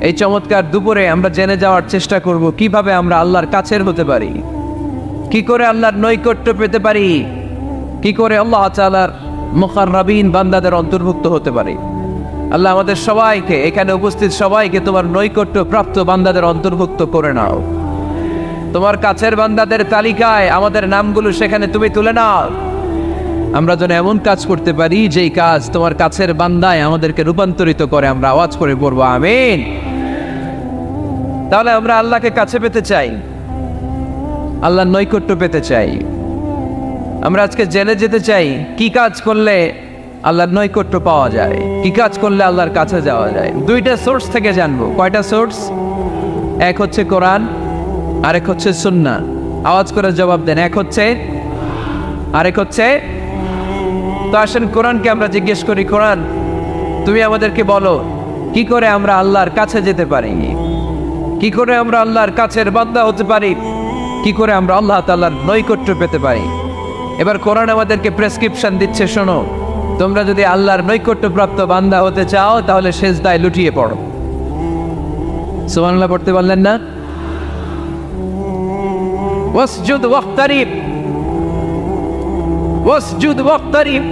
এই চমৎকার দুপুরে আমরা জেনে যাওয়ার চেষ্টা করব কিভাবে আমরা আল্লাহর কাছের হতে পারি, কি করে আল্লাহর নৈকট্য পেতে পারি, কি করে আল্লাহ তাআলার মুকাররাবিন বান্দাদের অন্তর্ভুক্ত হতে পারি। আল্লাহ আমাদের সবাইকে, এখানে উপস্থিত সবাইকে তোমার নৈকট্য প্রাপ্ত বান্দাদের অন্তর্ভুক্ত করে নাও। তোমার কাছের বান্দাদের তালিকায় আমাদের নামগুলো সেখানে তুমি তুলে নাও। আমরা যেন এমন কাজ করতে পারি যেই কাজ তোমার কাছের বান্দায় আমাদেরকে রূপান্তরিত করে। আমরা আওয়াজ করে পড়বো আমিন। তাহলে আমরা আল্লাহকে কাছে পেতে চাই, আল্লাহর নৈকট্য পেতে চাই। আমরা আজকে জেনে যেতে চাই কি কাজ করলে আল্লাহর নৈকট্য পাওয়া যায়, কি কাজ করলে আল্লাহর কাছে যাওয়া যায়। দুইটা সোর্স থেকে জানবো। কয়টা সোর্স? এক হচ্ছে কোরআন, আরেক হচ্ছে সুন্নাহ। আওয়াজ করে জবাব দেন, এক হচ্ছে, আরেক হচ্ছে। তো আসেন কোরআনকে আমরা জিজ্ঞেস করি, কোরআন তুমি আমাদেরকে বলো কি করে আমরা আল্লাহর কাছে যেতে পারি, কি করে আমরা আল্লাহর কাছের বান্দা হতে পারি, কি করে আমরা আল্লাহ তাআলার নৈকট্য পেতে পারি। এবার কোরআন আমাদেরকে প্রেসক্রিপশন দিচ্ছে, শোনো, তোমরা যদি আল্লাহর নৈকট্য প্রাপ্ত বান্দা হতে চাও তাহলে সেজদায় লুটিয়ে পড়ো। সুবহানাল্লাহ পড়তে পারলেন না? ওয়াসজুদ ওয়াক্তারিব, ওয়াসজুদ ওয়াক্তারিব।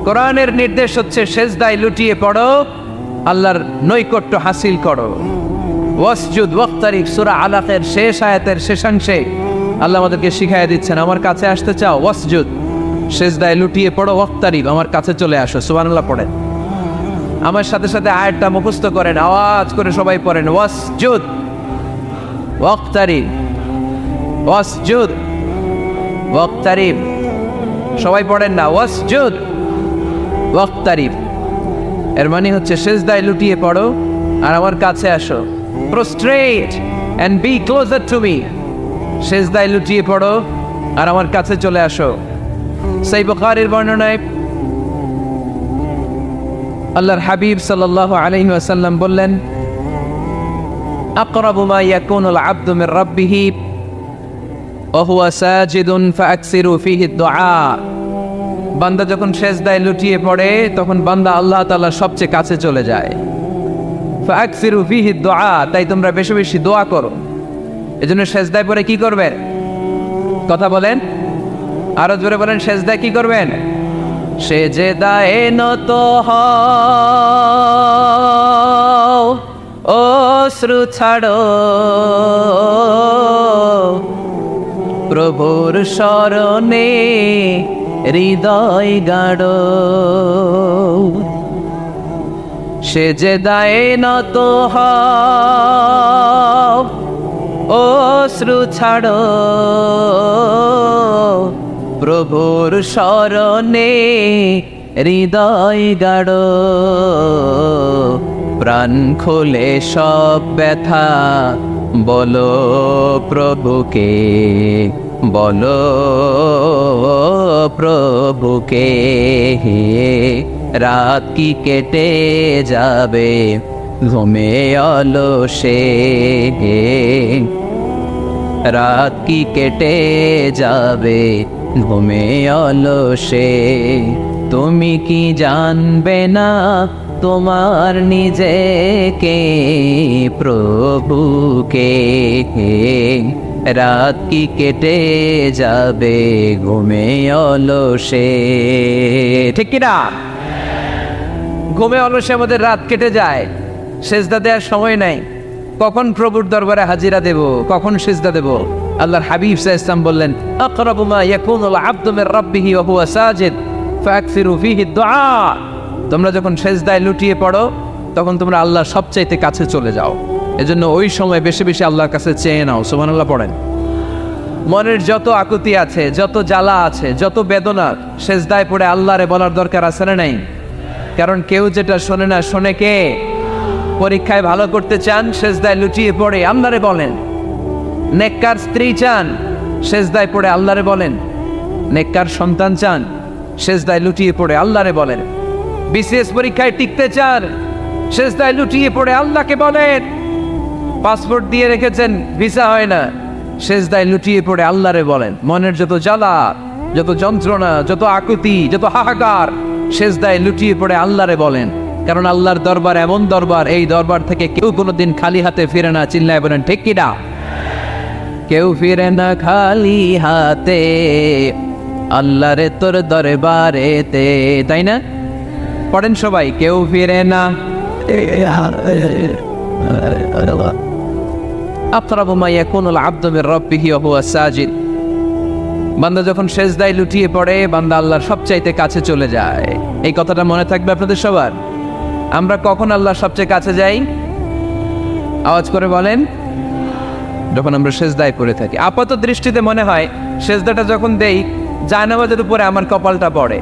কোরআনের নির্দেশ হচ্ছে সেজদায় লুটিয়ে পড়ো, আল্লাহর নৈকট্য হাসিল করো। ওয়াসজুদ ওয়াক্তারিব সূরা আলাকের শেষ আয়াতের শেষাংশে আল্লাহ আমাদেরকে শিখাইয়া দিচ্ছেন, আমার কাছে আসতে চাও, ওয়াসজুদ, সেজদায় লুটিয়ে পড়ো, ওয়াক্তারিব, আমার কাছে চলে আসো। সুবহানাল্লাহ পড়েন। আমার সাথে সাথে আয়াতটা মুখস্থ করেন, আওয়াজ করে সবাই পড়েন, ওয়াসজুদ ওয়াক্তারিব, ওয়াসজুদ ওয়াক্তারিব। সবাই পড়েন না, ওয়াসজুদ ওয়াক্তারিব। এর মানে হচ্ছে সেজদায় লুটিয়ে পড়ো আর আমার কাছে আসো। Prostrate and be closer to me. সেজদায় লুটিয়ে পড়ো আর আমার কাছে চলে আসো। সহিহ বুখারীর বর্ণনায় আল্লাহর হাবিব সাল্লাল্লাহু আলাইহি ওয়াসাল্লাম বললেন, আকরাবু মা ইয়াকুনুল আবদু মির রাব্বিহি ওয়া হুয়া সাজিদুন ফাআকসিরু ফীহি দুআ। বান্দা যখন সেজদায় লুটিয়ে পড়ে তখন বান্দা আল্লাহ তাআলার সবচেয়ে কাছে চলে যায়। ফাকসিরু ফিহি দুআ, তাই তোমরা বেশি বেশি দোয়া করো। এজন্য সেজদায় পড়ে কি করবেন? কথা বলেন, আরো জোরে বলেন, সেজদায় কি করবেন? সেজদায় নত হও, অশ্রু ছাড়ো, প্রভুর শরণে হৃদয় গাড়ো। সেজদায় নত হও, অশ্রু ছাড়ো, প্রভুর শরণে হৃদয় গাড়ো। প্রাণ খুলে সব ব্যথা বলো প্রভুকে, বলো প্রভুকে। রাত কি কেটে যাবে ঘুমে অলসে, রাত কি কেটে যাবে ঘুমে অলসে। তুমি কি জানবে না তোমার নিজেকে প্রভুকে, রাত কি কেটে যাবে ঘুমে অলসে। ঠিক কিনা? ঘুমে অলসে আমাদের রাত কেটে যায়, সেজদা দেওয়ার সময় নাই। কখন প্রভুর দরবারে হাজিরা দেব, কখন সেজদা দেব? আল্লাহর হাবিব সাল্লাল্লাহু আলাইহি ওয়াসাল্লাম বললেন, আকরাবু মা ইয়াকুনুল আবদু মির রাব্বিহি ওয়া হুয়া সাজিদ ফাকসিরু ফিহি দুআ। তোমরা যখন সেজদায় লুটিয়ে পড়ো তখন তোমরা আল্লাহর সবচাইতে কাছে চলে যাও। এজন্য ওই সময় বেশি বেশি আল্লাহর কাছে চেয়ে নাও। সুবহানাল্লাহ পড়েন। মনের যত আকুতি আছে, যত জ্বালা আছে, যত বেদনা, সেজদায় পড়ে আল্লাহরে বলার দরকার আছে না নাই? কারণ কেউ যেটা শোনে না, শোনে কে? পরীক্ষায় ভালো করতে চান, সেজদায় লুটিয়ে পড়ে আল্লাহরে বলেন। নেককার স্ত্রী চান, সেজদায় পড়ে আল্লাহরে বলেন। নেককার সন্তান চান, সেজদায় লুটিয়ে পড়ে আল্লাহরে বলেন। বিসিএস পরীক্ষায় টিকতে চান, সেজদায় লুটিয়ে পড়ে আল্লাহকে বলেন। পাসপোর্ট দিয়ে রেখেছেন, ভিসা হয় না, সেজদায় লুটিয়ে পড়ে আল্লাহরে বলেন। মনের যত জ্বালা, যত যন্ত্রণা, যত আকুতি, যত হাহাকার, সেজদায় লুটিয়ে পড়ে আল্লাহরে বলেন। কারণ আল্লাহর দরবার এমন দরবার, এই দরবার থেকে কেউ কোনোদিন খালি হাতে ফিরে না। চিল্লায় বলেন ঠিক কিনা? কেউ ফিরে না খালি হাতে আল্লাহরে তোর দরবারেতে, তাই না? পড়েন সবাই, কেউ ফিরে না। আকরাবু মা ইয়াকুনুল আবদু মির রাব্বিহি ওয়া হুয়া সাজিদ। বান্দা যখন সেজদায় লুটিয়ে পড়ে, বান্দা আল্লাহর সবচাইতে কাছে চলে যায়। এই কথাটা মনে থাকবে আপনাদের সবার। আমরা কখন আল্লাহর সবচেয়ে কাছে যাই? আওয়াজ করে বলেন। যখন আমরা সেজদায় পড়ে থাকি। আপাত দৃষ্টিতে মনে হয় সেজদাটা যখন দেই জায়নামাজের উপরে আমার কপালটা পড়ে,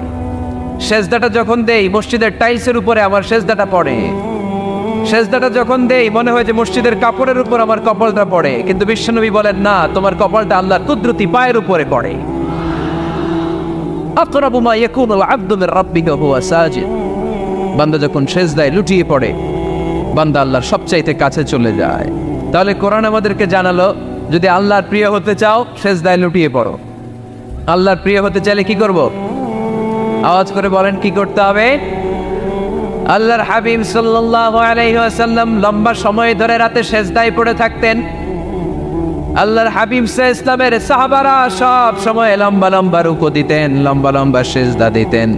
সেজদাটা যখন দেই মসজিদের টাইলসের উপরে আমার সেজদাটা পড়ে, সেজদাটা যখন দেই মনে হয় যে মসজিদের কাপড়ের উপর আমার কপালটা পড়ে। কিন্তু বিশ্বনবী বলেন না, তোমার কপালটা আল্লাহর কুদরতি পায়ের উপরে পড়ে। আকরাবু মা ইয়াকুনুল আবদু মির রাব্বিহি ওয়া হুয়া সাজিদ। বান্দা যখন সেজদায় লুটিয়ে পড়ে, বান্দা আল্লাহর সবচাইতে কাছে চলে যায়। তাহলে কোরআন আমাদেরকে জানালো, যদি আল্লাহর প্রিয় হতে চাও সেজদায় লুটিয়ে পড়ো। আল্লাহর প্রিয় হতে চাইলে কি করব? আওয়াজ করে বলেন কি করতে হবে? আল্লাহর হাবিব সাল্লাল্লাহু আলাইহি ওয়াসাল্লাম লম্বা সময় ধরে রাতে সেজদায় পড়ে থাকতেন। আল্লাহর হাবিব সাল্লাল্লাহু আলাইহি ওয়াসাল্লামের সাহাবারা সব সময় লম্বা লম্বা রুকু দিতেন, লম্বা লম্বা সেজদা দিতেন।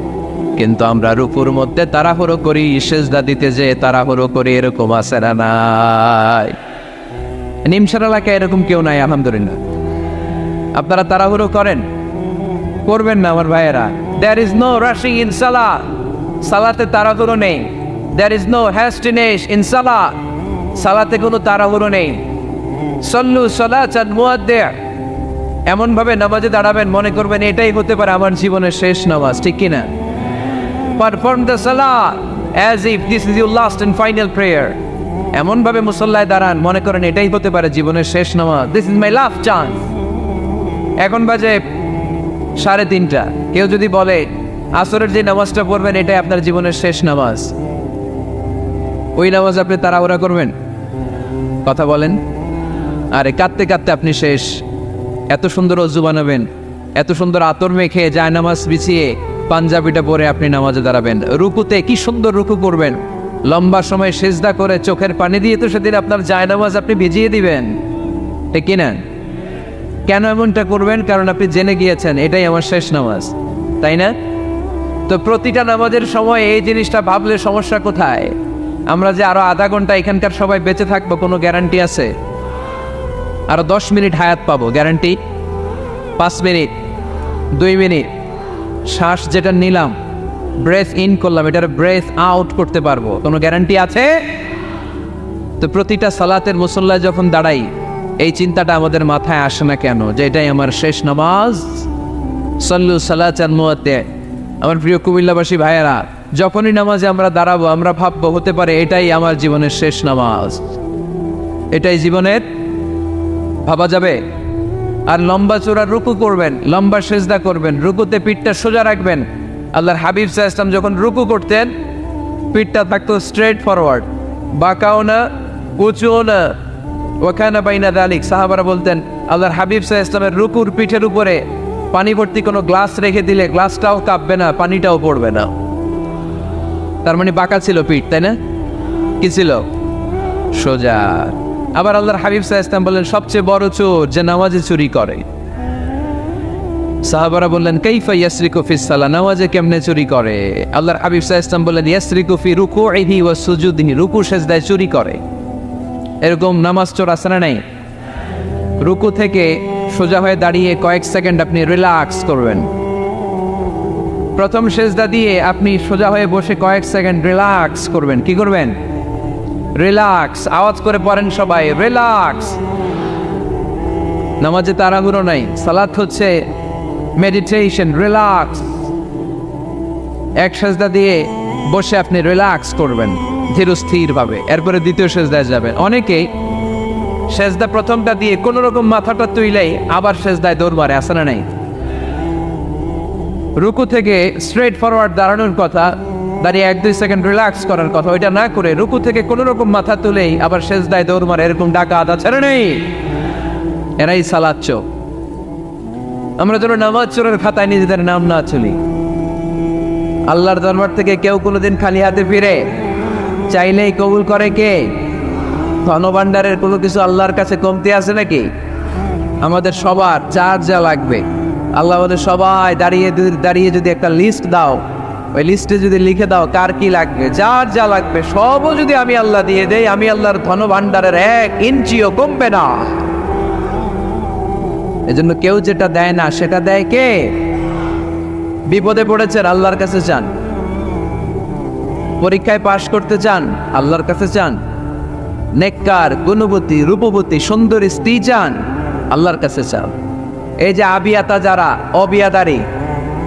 কিন্তু আমরা রুকুর মধ্যে তাড়াহুড়ো করি, সেজদা দিতে যে তাড়াহুড়ো করি, এরকম আছে না নাই? নিমসার এলাকায় এরকম কেউ নাই আলহামদুলিল্লাহ। আপনারা তাড়াহুড়ো করেন? করবেন না আমার ভাইয়েরা। There is no rushing in salah. সালাতে তাড়াহুড়ো নেই। There is no hastiness in salah. সালাতে কোনো তাড়াহুড়ো নেই। সল্লু সালাতান মুআদ্দি'। এমন ভাবে নামাজে দাঁড়াবেন মনে করবেন এটাই হতে পারে আমার জীবনের শেষ নামাজ, ঠিক কিনা? Perform the salah as if this is your last and final prayer. এমন ভাবে মুসল্লায় দাঁড়ান মনে করেন এটাই হতে পারে জীবনের শেষ নামাজ। This is my last chance. এখন বাজে 3:30। কেউ যদি বলে আসরের যে নামাজটা পড়বেন এটাই আপনার জীবনের শেষ নামাজ, ওই নামাজ আপনি তাড়াহুড়া করবেন? কথা বলেন। আরে কাঁদতে কাঁদতে আপনি শেষ। এত সুন্দর ওযু বানাবেন, এত সুন্দর আতর মেখে জায়নামাজ বিছিয়ে পাঞ্জাবিটা পরে আপনি নামাজে দাঁড়াবেন। রুকুতে কি সুন্দর রুকু করবেন, লম্বা সময় সিজদা করে চোখের পানি দিয়ে তো সেদিন আপনার জায়নামাজ আপনি ভিজিয়ে দিবেন, ঠিক কিনা? কেন এমনটা করবেন? কারণ আপনি জেনে গিয়েছেন এটাই আমার শেষ নামাজ, তাই না? তো প্রতিটা নামাজের সময় এই জিনিসটা ভাবলে সমস্যা কোথায়? আমরা যে আরো আধা ঘন্টা এখানকার সবাই বেঁচে থাকবো কোনো গ্যারান্টি আছে? আরো 10 মিনিট হায়াত পাবো, গ্যারান্টি? 5 মিনিট, 2 মিনিট, শ্বাস যেটা নিলাম, ব্রেথ ইন করলাম, এটার ব্রেথ আউট করতে পারবো, কোনো গ্যারান্টি আছে? তো প্রতিটা সালাতের মুসল্লায় যখন দাঁড়াই এই চিন্তাটা আমাদের মাথায় আসে না কেন যে এটাই আমার শেষ নামাজ? সাল্লু সালাতাল মুআত্তি। আমার প্রিয় কুমিল্লাবাসী ভাইয়েরা, যখনই নামাজে আমরা দাঁড়াবো আমরা ভাববো হতে পারে এটাই আমার জীবনের শেষ নামাজ, এটাই জীবনের, ভাবা যাবে? আর লম্বা চূড়া রুকু করবেন, লম্বা সেজদা করবেন, রুকুতে পিঠটা সোজা রাখবেন। আল্লাহর হাবিব সাল্লাল্লাহু আলাইহি ওয়াসাল্লাম যখন রুকু করতেন পিঠটা থাকতো স্ট্রেট ফরওয়ার্ড, বাঁকাও না উঁচুও না, ওয়াকানা বাইনা যালিক। সাহাবারা বলতেন আল্লাহর হাবিব সাল্লাল্লাহু আলাইহি ওয়াসাল্লামের রুকুর পিঠের উপরে পানি ভর্তি কোনো গ্লাস রেখে দিলে গ্লাসটাও কাঁপবে না, পানিটাও পড়বে না। তার মানে বাঁকা ছিল পিঠ, তাই না? কি ছিল? সোজা। আবার আল্লাহর হাবিব সাল্লাল্লাহু আলাইহি ওয়াসাল্লাম বললেন সবচেয়ে বড় চোর যে নামাজে চুরি করে। সাহাবারা বললেন কাইফা ইয়াসরিকু ফিস সালাহ, নামাজে কেমনে চুরি করে? আল্লাহর হাবিব সাল্লাল্লাহু আলাইহি ওয়াসাল্লাম বললেন ইয়াসরিকু ফি রুকুইহি ওয়া সুজুদিহি, রুকু সেজদায় চুরি করে। এরকম নামাজ চোর আছে না নাই? রুকু থেকে সোজা হয়ে দাঁড়িয়ে কয়েক সেকেন্ড আপনি রিল্যাক্স করবেন। প্রথম সেজদা দিয়ে আপনি সোজা হয়ে বসে কয়েক সেকেন্ড রিল্যাক্স করবেন। কি করবেন? রিল্যাক্স। আওয়াজ করে পড়েন সবাই, রিল্যাক্স। নামাজে তাড়াহুড়ো নাই, সালাত হচ্ছে মেডিটেশন, রিল্যাক্স। এক সেজদা দিয়ে বসে আপনি রিল্যাক্স করবেন ধীরস্থির ভাবে, এরপরে দ্বিতীয় সেজদায় যাবেন। অনেকেই সেজদা প্রথমটা দিয়ে কোনো রকম মাথাটা তুইলেই আবার সেজদায় দৌড় মারে, আসে না নাই? রুকু থেকে স্ট্রেট ফরওয়ার্ড দাঁড়ানোর কথা, দাঁড়িয়ে 1-2 সেকেন্ড রিল্যাক্স করার কথা, ওইটা না করে রুকু থেকে কোনো রকম মাথা তুলেই আবার সেজদায় দৌড় মারে, এরকম ডাকাত আছে না নেই? এরাই সালাত চোর। আমরা যেন নামাজ চোরের খাতায় নিজেদের নাম না চলি। আল্লাহর দরবার থেকে কেউ কোনোদিন খালি হাতে ফিরে চাইলেই কবুল করে কে? ধনভাণ্ডারের কোনো কিছু আল্লাহর কাছে কমতি আছে নাকি? আমাদের সবার যার যা লাগবে আল্লাহ বলে সবাই দাঁড়িয়ে যদি একটা লিস্ট দাও, ওই লিস্টে যদি লিখে দাও কার কি লাগবে, যার যা লাগবে সবও যদি আমি আল্লাহ দিয়ে দেই, আমি আল্লাহর ধনভাণ্ডারের 1 ইঞ্চিও কমবে না। এজন্য কেউ যেটা দেয় না সেটা দেয় কে? বিপদে পড়েছেন আল্লাহর কাছে চান, পরীক্ষায় পাশ করতে চান আল্লাহর কাছে চান, নেককার গুণবতী রূপবতী সুন্দরী স্ত্রী চান আল্লাহর কাছে চান। এই যে আবিয়াতা যারা অবিয়াদারি,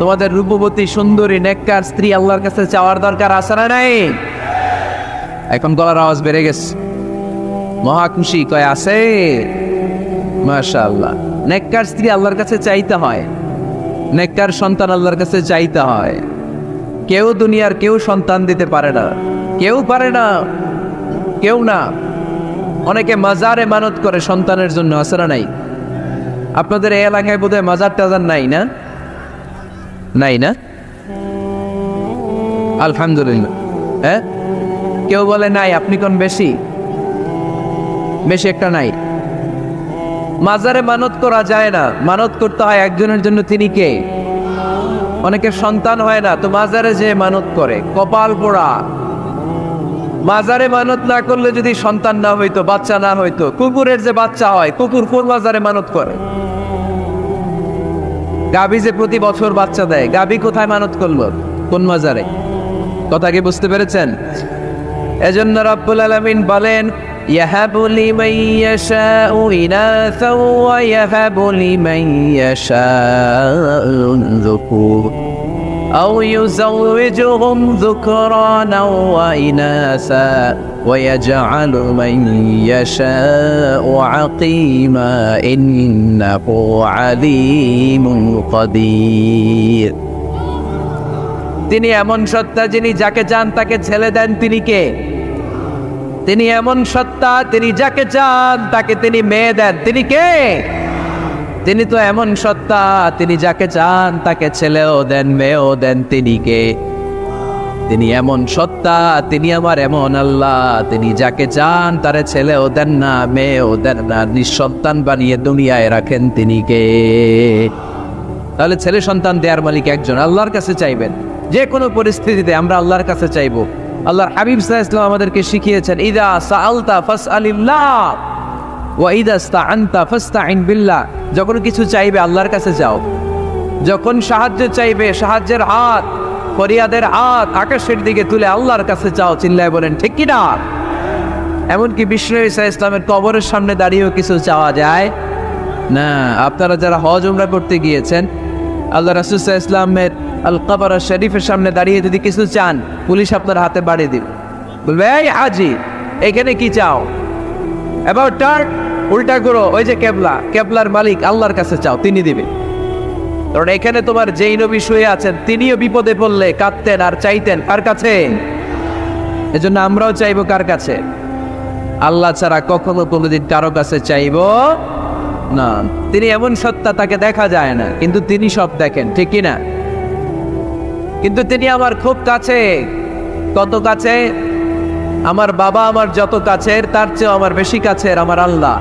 তোমাদের রূপবতী সুন্দরী নেককার স্ত্রী আল্লাহর কাছে চাওয়ার দরকার আছে না নাই? এখন গলার আওয়াজ বেড়ে গেছে, মহা খুশি, কয় আছে। মাশাআল্লাহ। নেককার স্ত্রী আল্লাহর কাছে চাইতে হয়, নেককার সন্তান আল্লাহর কাছে চাইতে হয়। কেউ দুনিয়ার কেউ সন্তান দিতে পারে না, কেউ পারে না, কেউ না। অনেকে মাজারে মানত করে সন্তানের জন্য, আছে না নাই? আপনাদের এই এলাকায় বোধহয় মাজার টাজার নাই না? নাই না? আলহামদুলিল্লাহ। হ্যাঁ, কেউ বলে নাই, আপনি কোন বেশি বেশি একটা নাই। মাজারে মানত করা যায় না, মানত করতে হয় একজনের জন্য, তিনি কে? অনেকের সন্তান হয় না তো মাজারে যে মানত করে, কপাল পোড়া। মাজারে মানত না করলে যদি সন্তান না হইতো, বাচ্চা না হইতো, কুকুরের যে বাচ্চা হয়, কুকুর কোন মাজারে মানত করে? গাভী যে প্রতি বছর বাচ্চা দেয়, গাভী কোথায় মানত করলো? কোন মাজারে? কথা কি বুঝতে পেরেছেন? এজন্য রব্বুল আলামিন বলেন ইয়াহাবু লিমান ইয়াশাউ ইনাসা ওয়া ইয়াহাবু লিমান ইয়াশাউ যুকুর আও ইউযাওয়িজুহুম যুকরানা ওয়া ইনাসা ওয়া ইয়াজআলু মান ইয়াশাউ আকিমা ইন্নাহু আলীমুন কাদির। তিনি এমন সত্তা যিনি যাকে চান তাকে ছেলে দেন, তিনি কে? তিনি এমন সত্তা তিনি যাকে চান তাকে তিনি মেয়ে দেন, তিনি কে? তিনি তো এমন সত্তা তিনি যাকে চান তাকে ছেলেও দেন মেয়েও দেন, তিনি কে? তিনি এমন সত্তা, তিনি আমার এমন আল্লাহ, তিনি যাকে চান তারে ছেলেও দেন না, মেয়েও দেন না, নিঃসন্তান বানিয়ে দুনিয়ায় রাখেন তিনি কে? তাহলে ছেলে সন্তান দেয়ার মালিক একজন, আল্লাহর কাছে চাইবেন। যে কোনো পরিস্থিতিতে আমরা আল্লাহর কাছে চাইবো। আল্লাহর হাবিব সাল্লাল্লাহু আলাইহি ওয়াসাল্লাম আমাদেরকে শিখিয়েছেন, ইযা সাআলতা ফাসআলিল্লাহ ওয়া ইযা ইসতাআনতা ফাসতাইন বিল্লাহ। যখন কিছু চাইবে আল্লাহর কাছে চাও, যখন সাহায্য চাইবে সাহায্যের হাত, ফরিয়াদের হাত আকাশের দিকে তুলে আল্লাহর কাছে চাও। চিল্লায় বলেন ঠিক কি না? এমনকি বিষ্ণু ঈসা ইসলামের কবরের সামনে দাঁড়িয়েও কিছু চাওয়া যায় না। আপনারা যারা হজ উমরা করতে গিয়েছেন, আল্লাহ রাসূল সাল্লাল্লাহু আলাইহি ইসলামের আল কবর শরীফের সামনে দাঁড়িয়ে যদি কিছু চান, পুলিশ আপনার হাতে বাড়ি দিবে, বলবে এই হাজি এখানে কি চাও, এবার টার্ন উল্টা করো, ওই যে কেবলা, কেবলার মালিক আল্লাহর কাছে চাও, তিনি দিবেন। কারণ এখানে তোমার যেই নবী শুয়ে আছেন তিনিও বিপদে পড়লে কাঁদতেন আর চাইতেন কার কাছে? এজন্য আমরাও চাইবো কার কাছে? আল্লাহ ছাড়া কখনো কোনোদিন কারো কাছে চাইবো না। তিনি এমন সত্তা, তাকে দেখা যায় না, কিন্তু তিনি সব দেখেন, ঠিক কি না? কিন্তু তিনি আমার খুব কাছে। কত কাছে? আমার বাবা আমার যত কাছের, তার চেয়েও আমার বেশি কাছের আমার আল্লাহ।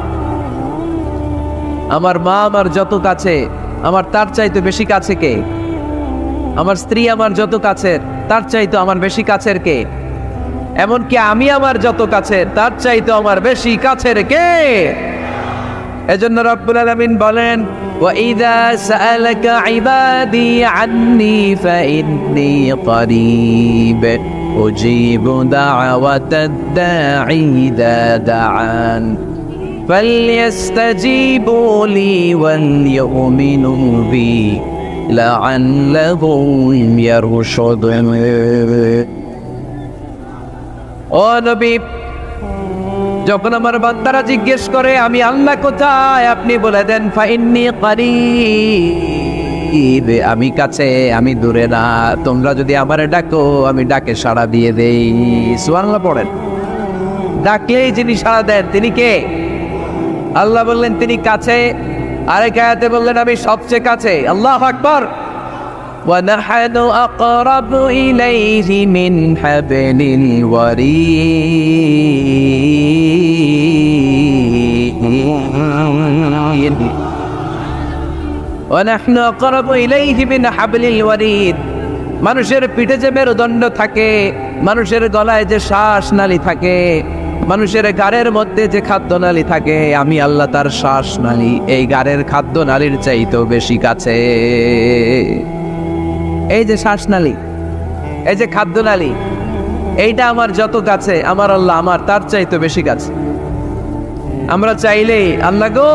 আমার মা আমার যত কাছে, আমার তার চাইতে বেশি কাছে কে? আমার স্ত্রী আমার যত কাছের, তার চাইতে আমার বেশি কাছের কে? এমনকি আমি আমার যত কাছের, তার চাইতে আমার বেশি কাছের কে? এজন্য রব্বুল আলামিন বলেন, وَإِذَا سَأَلَكَ عِبَادِي عَنِّي فَإِنِّي قَرِيبٌ أُجِيبُ دَعْوَةَ الدَّاعِ إِذَا دَعَانِ فَلْيَسْتَجِيبُوا لِي وَلْيُؤْمِنُوا بِي لَعَلَّهُمْ يَرْشُدُونَ। ও নবী, যখন আমার বান্দারা জিজ্ঞেস করে আমি আল্লাহ কোথায়, আপনি বলে দেন ফাইন্নি কারীব, আমি কাছে, আমি দূরে না। তোমরা যদি আমারে ডাকো, আমি ডাকে সাড়া দিয়ে দেই। সুবহানাল্লাহ পড়েন। ডাকলেই যিনি সাড়া দেন তিনি কে? আল্লাহ বললেন তিনি কাছে। আরেক আয়াতে বললেন আমি সবচেয়ে কাছে। আল্লাহু আকবার। وَنَحْنُ أَقْرَبُ إِلَيْهِ مِنْ حَبْلِ الْوَرِيدِ وَنَحْنُ أَقْرَبُ إِلَيْهِ مِنْ حَبْلِ الْوَرِيدِ। মানুষের পিঠে যে মেরুদণ্ড থাকে, মানুষের গলায় যে শ্বাস নালী থাকে, মানুষের গাড়ের মধ্যে যে খাদ্য নালী থাকে, আমি আল্লাহ তার শ্বাস নালী এই গাড়ের খাদ্য নালীর চাইতেও বেশি কাছে। এই যে শ্বাসনালী, এই যে খাদ্যনালী, এইটা আমার যত কাছে, আমার আল্লাহ আমার তার চাইতে বেশি কাছে। আমরা চাইলেই আল্লাহ গো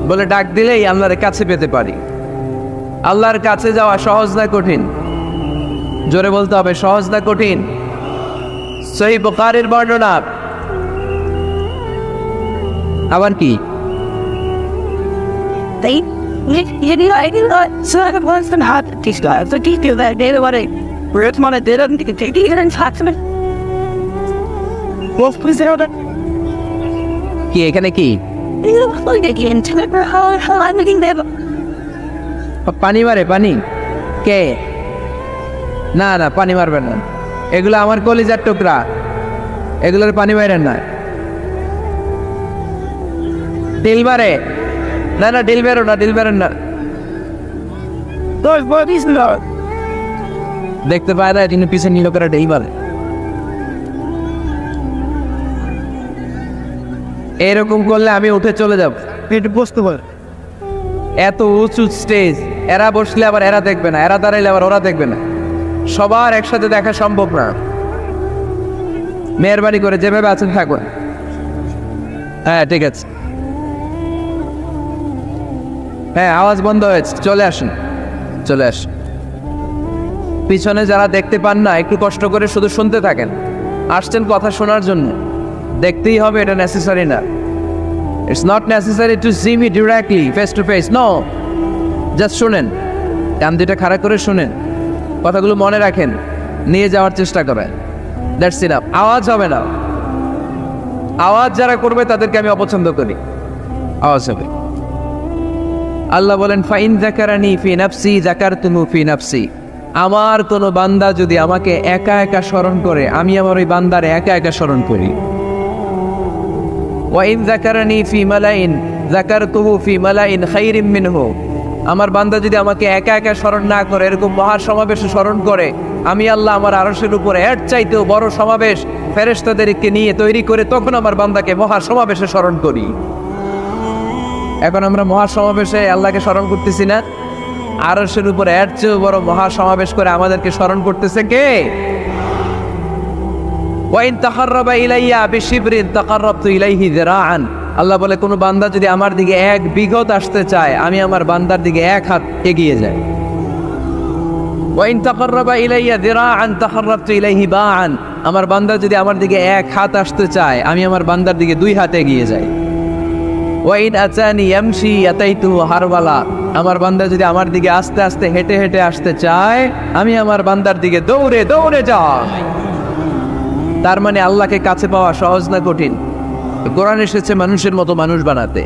বলে ডাক দিলেই আল্লাহর কাছে পেতে পারি। আল্লাহর কাছে যাওয়া সহজ না কঠিন? জোরে বলতে হবে, সহজ না কঠিন? সহিহ বুখারীর বর্ণনা। আবার কি? You know, I did not sort of once and had these guys. So do you that day what I wrote on a did and take it and talk to me. What was there that? কি এখানে কি? You look like again to remember how I'm looking there. পানি মারে? পানি কে? না না, পানি মারবেন না, এগুলো আমার কলিজার টুকরা, এগুলোর পানি মারেন না। ডিল মারে? না না, ডিল বেরো না, ডিল বেরেন না। দেখতে পায় না, তিনি পিছনে লোকেরা ডিল মারে। এরকম করলে আমি উঠে চলে যাব। বুঝতে পারে এত উঁচু স্টেজ, এরা বসলে আবার এরা দেখবে না, এরা দাঁড়াইলে আবার ওরা দেখবে না, সবার একসাথে দেখা সম্ভব না। মেহরবানি করে যেভাবে আছেন থাকবেন। হ্যাঁ ঠিক আছে, হ্যাঁ আওয়াজ বন্ধ হয়েছে, চলে আসুন, চলে আসুন। পিছনে যারা দেখতে পান না, একটু কষ্ট করে শুধু শুনতে থাকেন। আসছেন কথা শোনার জন্য, দেখতেই হবে এটা নেসেসারি না। It's not necessary to see me directly face to face, no, just শুনেন, কান দুটা খাড়া করে শুনেন, কথাগুলো মনে রাখেন, নিয়ে যাওয়ার চেষ্টা করেন। That's enough. আওয়াজ হবে না, আওয়াজ যারা করবে তাদেরকে আমি অপছন্দ করি। আওয়াজ হবে। আল্লাহ বলেন ফাইন যাকারানি ফি নাফসি যাকারতুমু ফি নাফসি, আমার কোনো বান্দা যদি আমাকে একা একা স্মরণ করে, আমি আমার ওই বান্দারে একা একা স্মরণ করি। ওয়াইন যাকারানি ফি মালাইন যাকারতুহু ফি মালাইন খাইরিম মিনহু, আমার বান্দা যদি আমাকে একা একা স্মরণ না করে, এরকম মহা সমাবেশে স্মরণ করে, আমি আল্লাহ আমার আরশের উপরে এর চাইতেও বড় সমাবেশ ফেরেশতাদেরকে নিয়ে তৈরি করে তখন আমার বান্দাকে মহা সমাবেশে স্মরণ করি। এখন আমরা মহা সমাবেশে আল্লাহকে স্মরণ করতেছি না? আরশের উপরে এর চেয়েও বড় মহা সমাবেশ করে আমাদেরকে স্মরণ করতেছে কে? ওয়াইন তাকাররাবা ইলাইয়া বিশিবরিন তাকাররাবতু ইলাইহি যিরাআন, আল্লাহ বলে কোন বান্দা যদি আমার দিকে এক বিঘত আসতে চায়, আমি আমার বান্দার দিকে এক হাত এগিয়ে যাই। ওয়াইন তাকাররাবা ইলাইয়া যিরাআন তাকাররাবতু ইলাইহি বাআন, আমার বান্দা যদি আমার দিকে এক হাত আসতে চায়, আমি আমার বান্দার দিকে দুই হাত এগিয়ে যাই। ওয়াইন আতানি ইয়ামশি আতাইতুহু হারওয়ালা, আমার বান্দা যদি আমার দিকে আস্তে আস্তে হেঁটে হেঁটে আসতে চায়, আমি আমার বান্দার দিকে দৌড়ে দৌড়ে যাই। তার মানে আল্লাহকে কাছে পাওয়া সহজ না কঠিন? কোরআন এসেছে মানুষের মতো মানুষ বানাতে।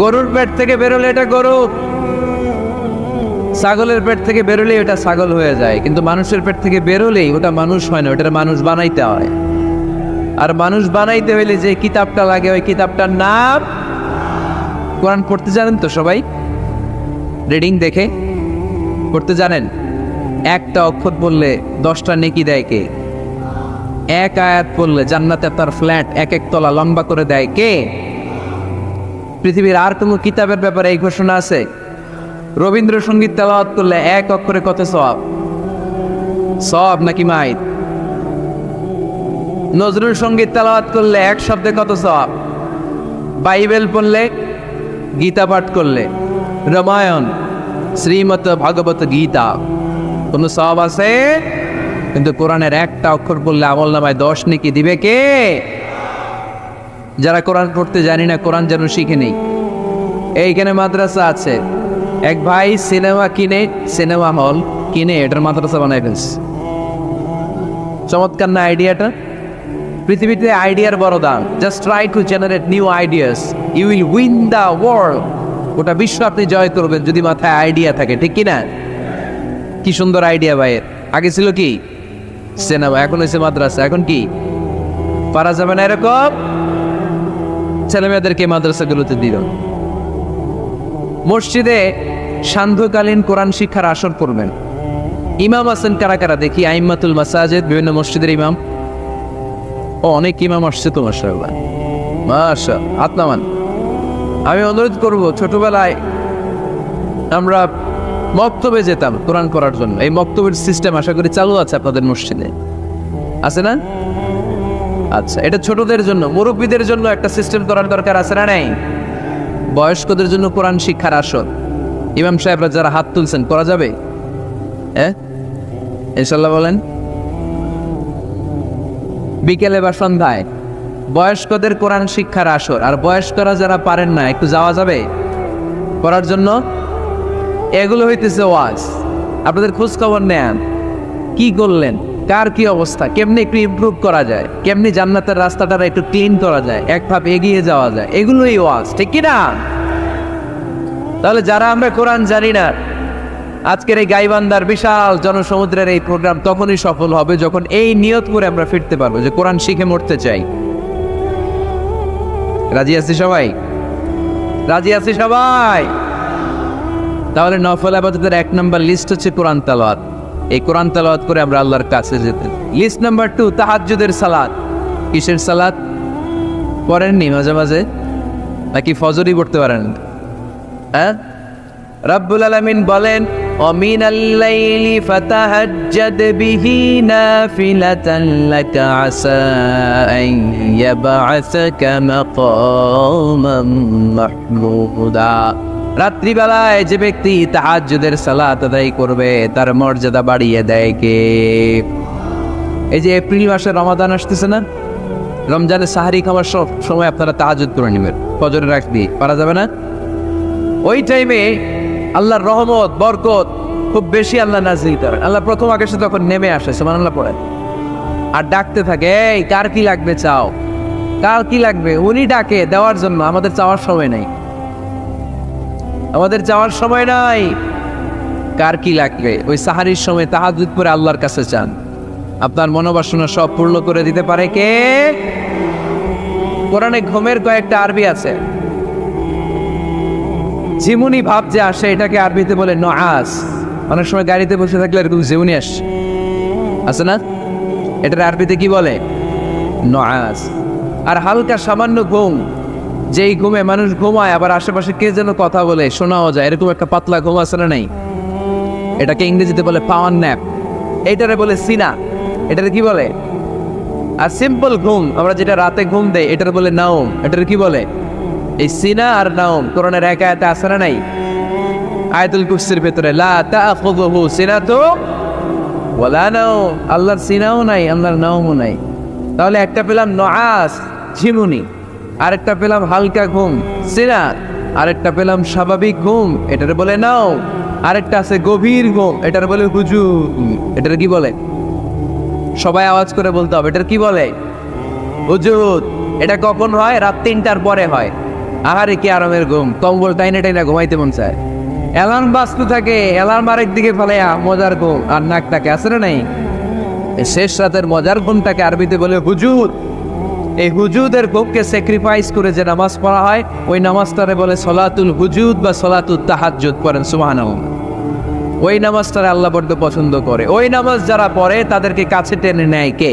গরুর পেট থেকে বেরোলে এটা গরু, ছাগলের পেট থেকে বেরোলে ওটা ছাগল হয়ে যায়, কিন্তু মানুষের পেট থেকে বেরোলেই ওটা মানুষ হয় না, ওটা মানুষ বানাইতে হয়। আর মানুষ বানাইতে হইলে যে কিতাবটা লাগে, ওই কিতাবটার নাম কোরআন। পড়তে জানেন তো সবাই? রিডিং দেখে পড়তে জানেন? একটা অক্ষর পড়লে 10টা নেকি দেয় কে? এক আয়াত পড়লে জান্নাতে তার ফ্ল্যাট এক এক তলা লম্বা করে দেয় কে? পৃথিবীর আর কোনো কিতাবের ব্যাপারে এই ঘোষণা আছে? রবীন্দ্রসঙ্গীত তেলাওয়াত করলে এক অক্ষরে কত সওয়াব? সওয়াব নাকি মাইত? নজরুল সঙ্গীত তেলাওয়াত করলে এক শব্দে কত সওয়াব? বাইবেল পড়লে, গীতা পাঠ করলে, রামায়ণ, শ্রীমদ ভাগবত গীতা, কোন সওয়াব আছে? কিন্তু কোরআনের একটা অক্ষর পড়লে আমল নামায় 10 নেকি দিবে কে? যারা কোরআন পড়তে জানি না, কোরআন যেন শিখে নেই। এইখানে মাদ্রাসা আছে, এক ভাই সিনেমা হল কিনে এটার মাদ্রাসা বানাই ফেলছে। চমৎকার না আইডিয়াটা? পৃথিবীতে আইডিয়ার বড় দাম। Just try to generate new ideas, you will win the world. ওটা বিশ্ব আপনি জয় করবেন যদি মাথায় আইডিয়া থাকে, ঠিক কিনা? কি সুন্দর আইডিয়া ভাইয়ের। আগে ছিল কি সিনেমা, এখন হয়েছে মাদ্রাসা। এখন কি পারা যাবে না এরকম? ছেলে মেয়েদেরকে মাদ্রাসাগুলোতে দিল। মসজিদে সান্ধ্যকালীন কোরআন শিক্ষার আসর করবেন। ইমাম আছেন কারা কারা দেখি? আইম্মাতুল মাসাজিদ, বিভিন্ন মসজিদের ইমাম। ও অনেক ইমাম আসছে তো, মাশাআল্লাহ মাশাআল্লাহ, হাত নামান। আমি অনুরোধ করব, ছোটবেলায় আমরা মক্তবে যেতাম কোরআন পড়ার জন্য। এই মক্তবের সিস্টেম আশা করি চালু আছে আপনাদের মসজিদে, আছে না? আচ্ছা, এটা ছোটদের জন্য। মুরব্বীদের জন্য একটা সিস্টেম করার দরকার আছে না নাই? বয়স্কদের জন্য কোরআন শিক্ষার আসর। ইমাম সাহেবরা যারা হাত তুলছেন, করা যাবে? হ্যাঁ ইনশাল্লাহ বলেন। বিকেলে বা সন্ধ্যায় বয়স্কদের কোরআন শিক্ষার আসর। আর বয়স্করা যারা পারেন না, একটু যাওয়া যাবে করার জন্য? এগুলো হইতেছে ওয়াজ। আপনাদের খোঁজ খবর নেন, কি করলেন, কার কি অবস্থা, কেমনি একটু ইমপ্রুভ করা যায়, কেমনি জান্নাতের রাস্তাটা একটু ক্লিন করা যায়, এক ধাপ এগিয়ে যাওয়া যায়, এগুলোই ওয়াজ, ঠিক কি না? তাহলে যারা আমরা কোরআন জানি না, আজকের এই গাইবান্ধার বিশাল জনসমুদ্রের এই প্রোগ্রাম তখনই সফল হবে যখন এই নিয়ত করে আমরা ফিরতে পারবো যে কোরআন শিখে মরতে চাই। রাজি আছি সবাই? রাজি আছি সবাই? তাহলে নফল ইবাদতের 1 নম্বর লিস্ট হচ্ছে কোরআন তেলাওয়াত। এই কোরআন তেলাওয়াত করে আমরা আল্লাহর কাছে যেতে। লিস্ট নাম্বার 2, তাহাজ্জুদের সালাত। কিসের সালাত? পড়েননি মাঝে মাঝে নাকি ফজরই পড়তে পারেন? হ্যাঁ, রব্বুল আলামিন বলেন, ওয়ামিনাল লাইলি ফাতাহাজ্জাদ বিহি নাফিলাতান লাকা আসা আন ইয়াবআসাকা মাকামান মাহমুদা। রাত্রিবেলায় যে ব্যক্তি তাহাজ্জুদের সালাত আদায় করবে, তার মর্যাদা বাড়িয়ে দেয় কে? এই যে এপ্রিল মাসে রমাদান আসতেছে না, রমজানের সাহারি খাওয়ার সময় আপনারা তাহাজ্জুদ করে নেবেন, ফজরের রাত দিয়ে। পারা যাবে না? ওই টাইমে আল্লাহর রহমত বরকত খুব বেশি আল্লাহ নাজিল করেন। আল্লাহ প্রথম আকাশে তখন নেমে আসে, সুবহানাল্লাহ পড়ে, আর ডাকতে থাকে, এই কার কি লাগবে চাও, কার কি লাগবে। উনি ডাকে দেওয়ার জন্য, আমাদের চাওয়ার সময় নাই, আমাদের চাওয়ার সময় নাই। কার কি লাগবে ওই সাহারির সময় তাহাজ্জুদ পড়ে আল্লাহর কাছে চান, আপনার মনোবাসনা সব পূর্ণ করে দিতে পারে কে? কোরআনে ঘুমের কয়েকটা আরবি আছে। ঝিমুনি ভাব যে আসে এটাকে আরবিতে বলে নআস। অনেক সময় গাড়িতে বসে থাকলে এরকম ঝিমুনি আসে না, এটার আরবিতে কি বলে? নআস। আর হালকা সামান্য ঘুম, যেই ঘুমে মানুষ ঘুমায় আবার আশেপাশে কে যেন কথা বলে শোনাও যায়, এরকম একটা পাতলা ঘুম আছে না নাই, এটাকে ইংরেজিতে বলে পাওয়ার ন্যাপ, এইটারে বলে সিনা, এটারে কি বলে? আর সিম্পল ঘুম আমরা যেটা রাতে ঘুম দেই এটার বলে নাওম, এটার কি বলে? এই সিনা আর নাওম কোরআনের এক আয়াতে আছে না নাই? আয়াতুল কুরসির ভেতরে লা তাখুযুহু সিনাতু ওয়ালা নাওম, আল্লাহর সিনাও নাই আল্লাহর নাওমও নাই। তাহলে একটা পেলাম নআস ঝিমুনি, আরেকটা পেলাম হালকা ঘুম সিনা, আরেকটা পেলাম স্বাভাবিক ঘুম এটার বলে নাওম, আরেকটা আছে গভীর ঘুম এটার বলে হুজুদ। এটার কি বলে? সবাই আওয়াজ করে বলতে হবে, এটার কি বলে? হুজুদ। এটা কখন হয়? রাত 3টার পরে হয়। আহারে কি আরামের ঘুম, কম্বল টাইনে টাইনে ঘুমাইতে মন চায়, অ্যালার্ম বাজতে থাকে, অ্যালার্ম আরেক দিকে ফেলে মজার ঘুম, আর নাকটাকে আসে না নাই, শেষ রাতের মজার ঘুমটাকে আরবিতে বলে হুজুদ। এই হুজুদের ঘুমকে স্যাক্রিফাইস করে যে নামাজ পড়া হয় ওই নামাজটারে বলে সলাতুল হুজুদ বা সলাতুল তাহাজ্জুদ। পড়েন সুবহানাল্লাহ। ওই নামাজটারে আল্লাহ বড্ড পছন্দ করে। ওই নামাজ যারা পড়ে তাদেরকে কাছে টেনে নেয় কে?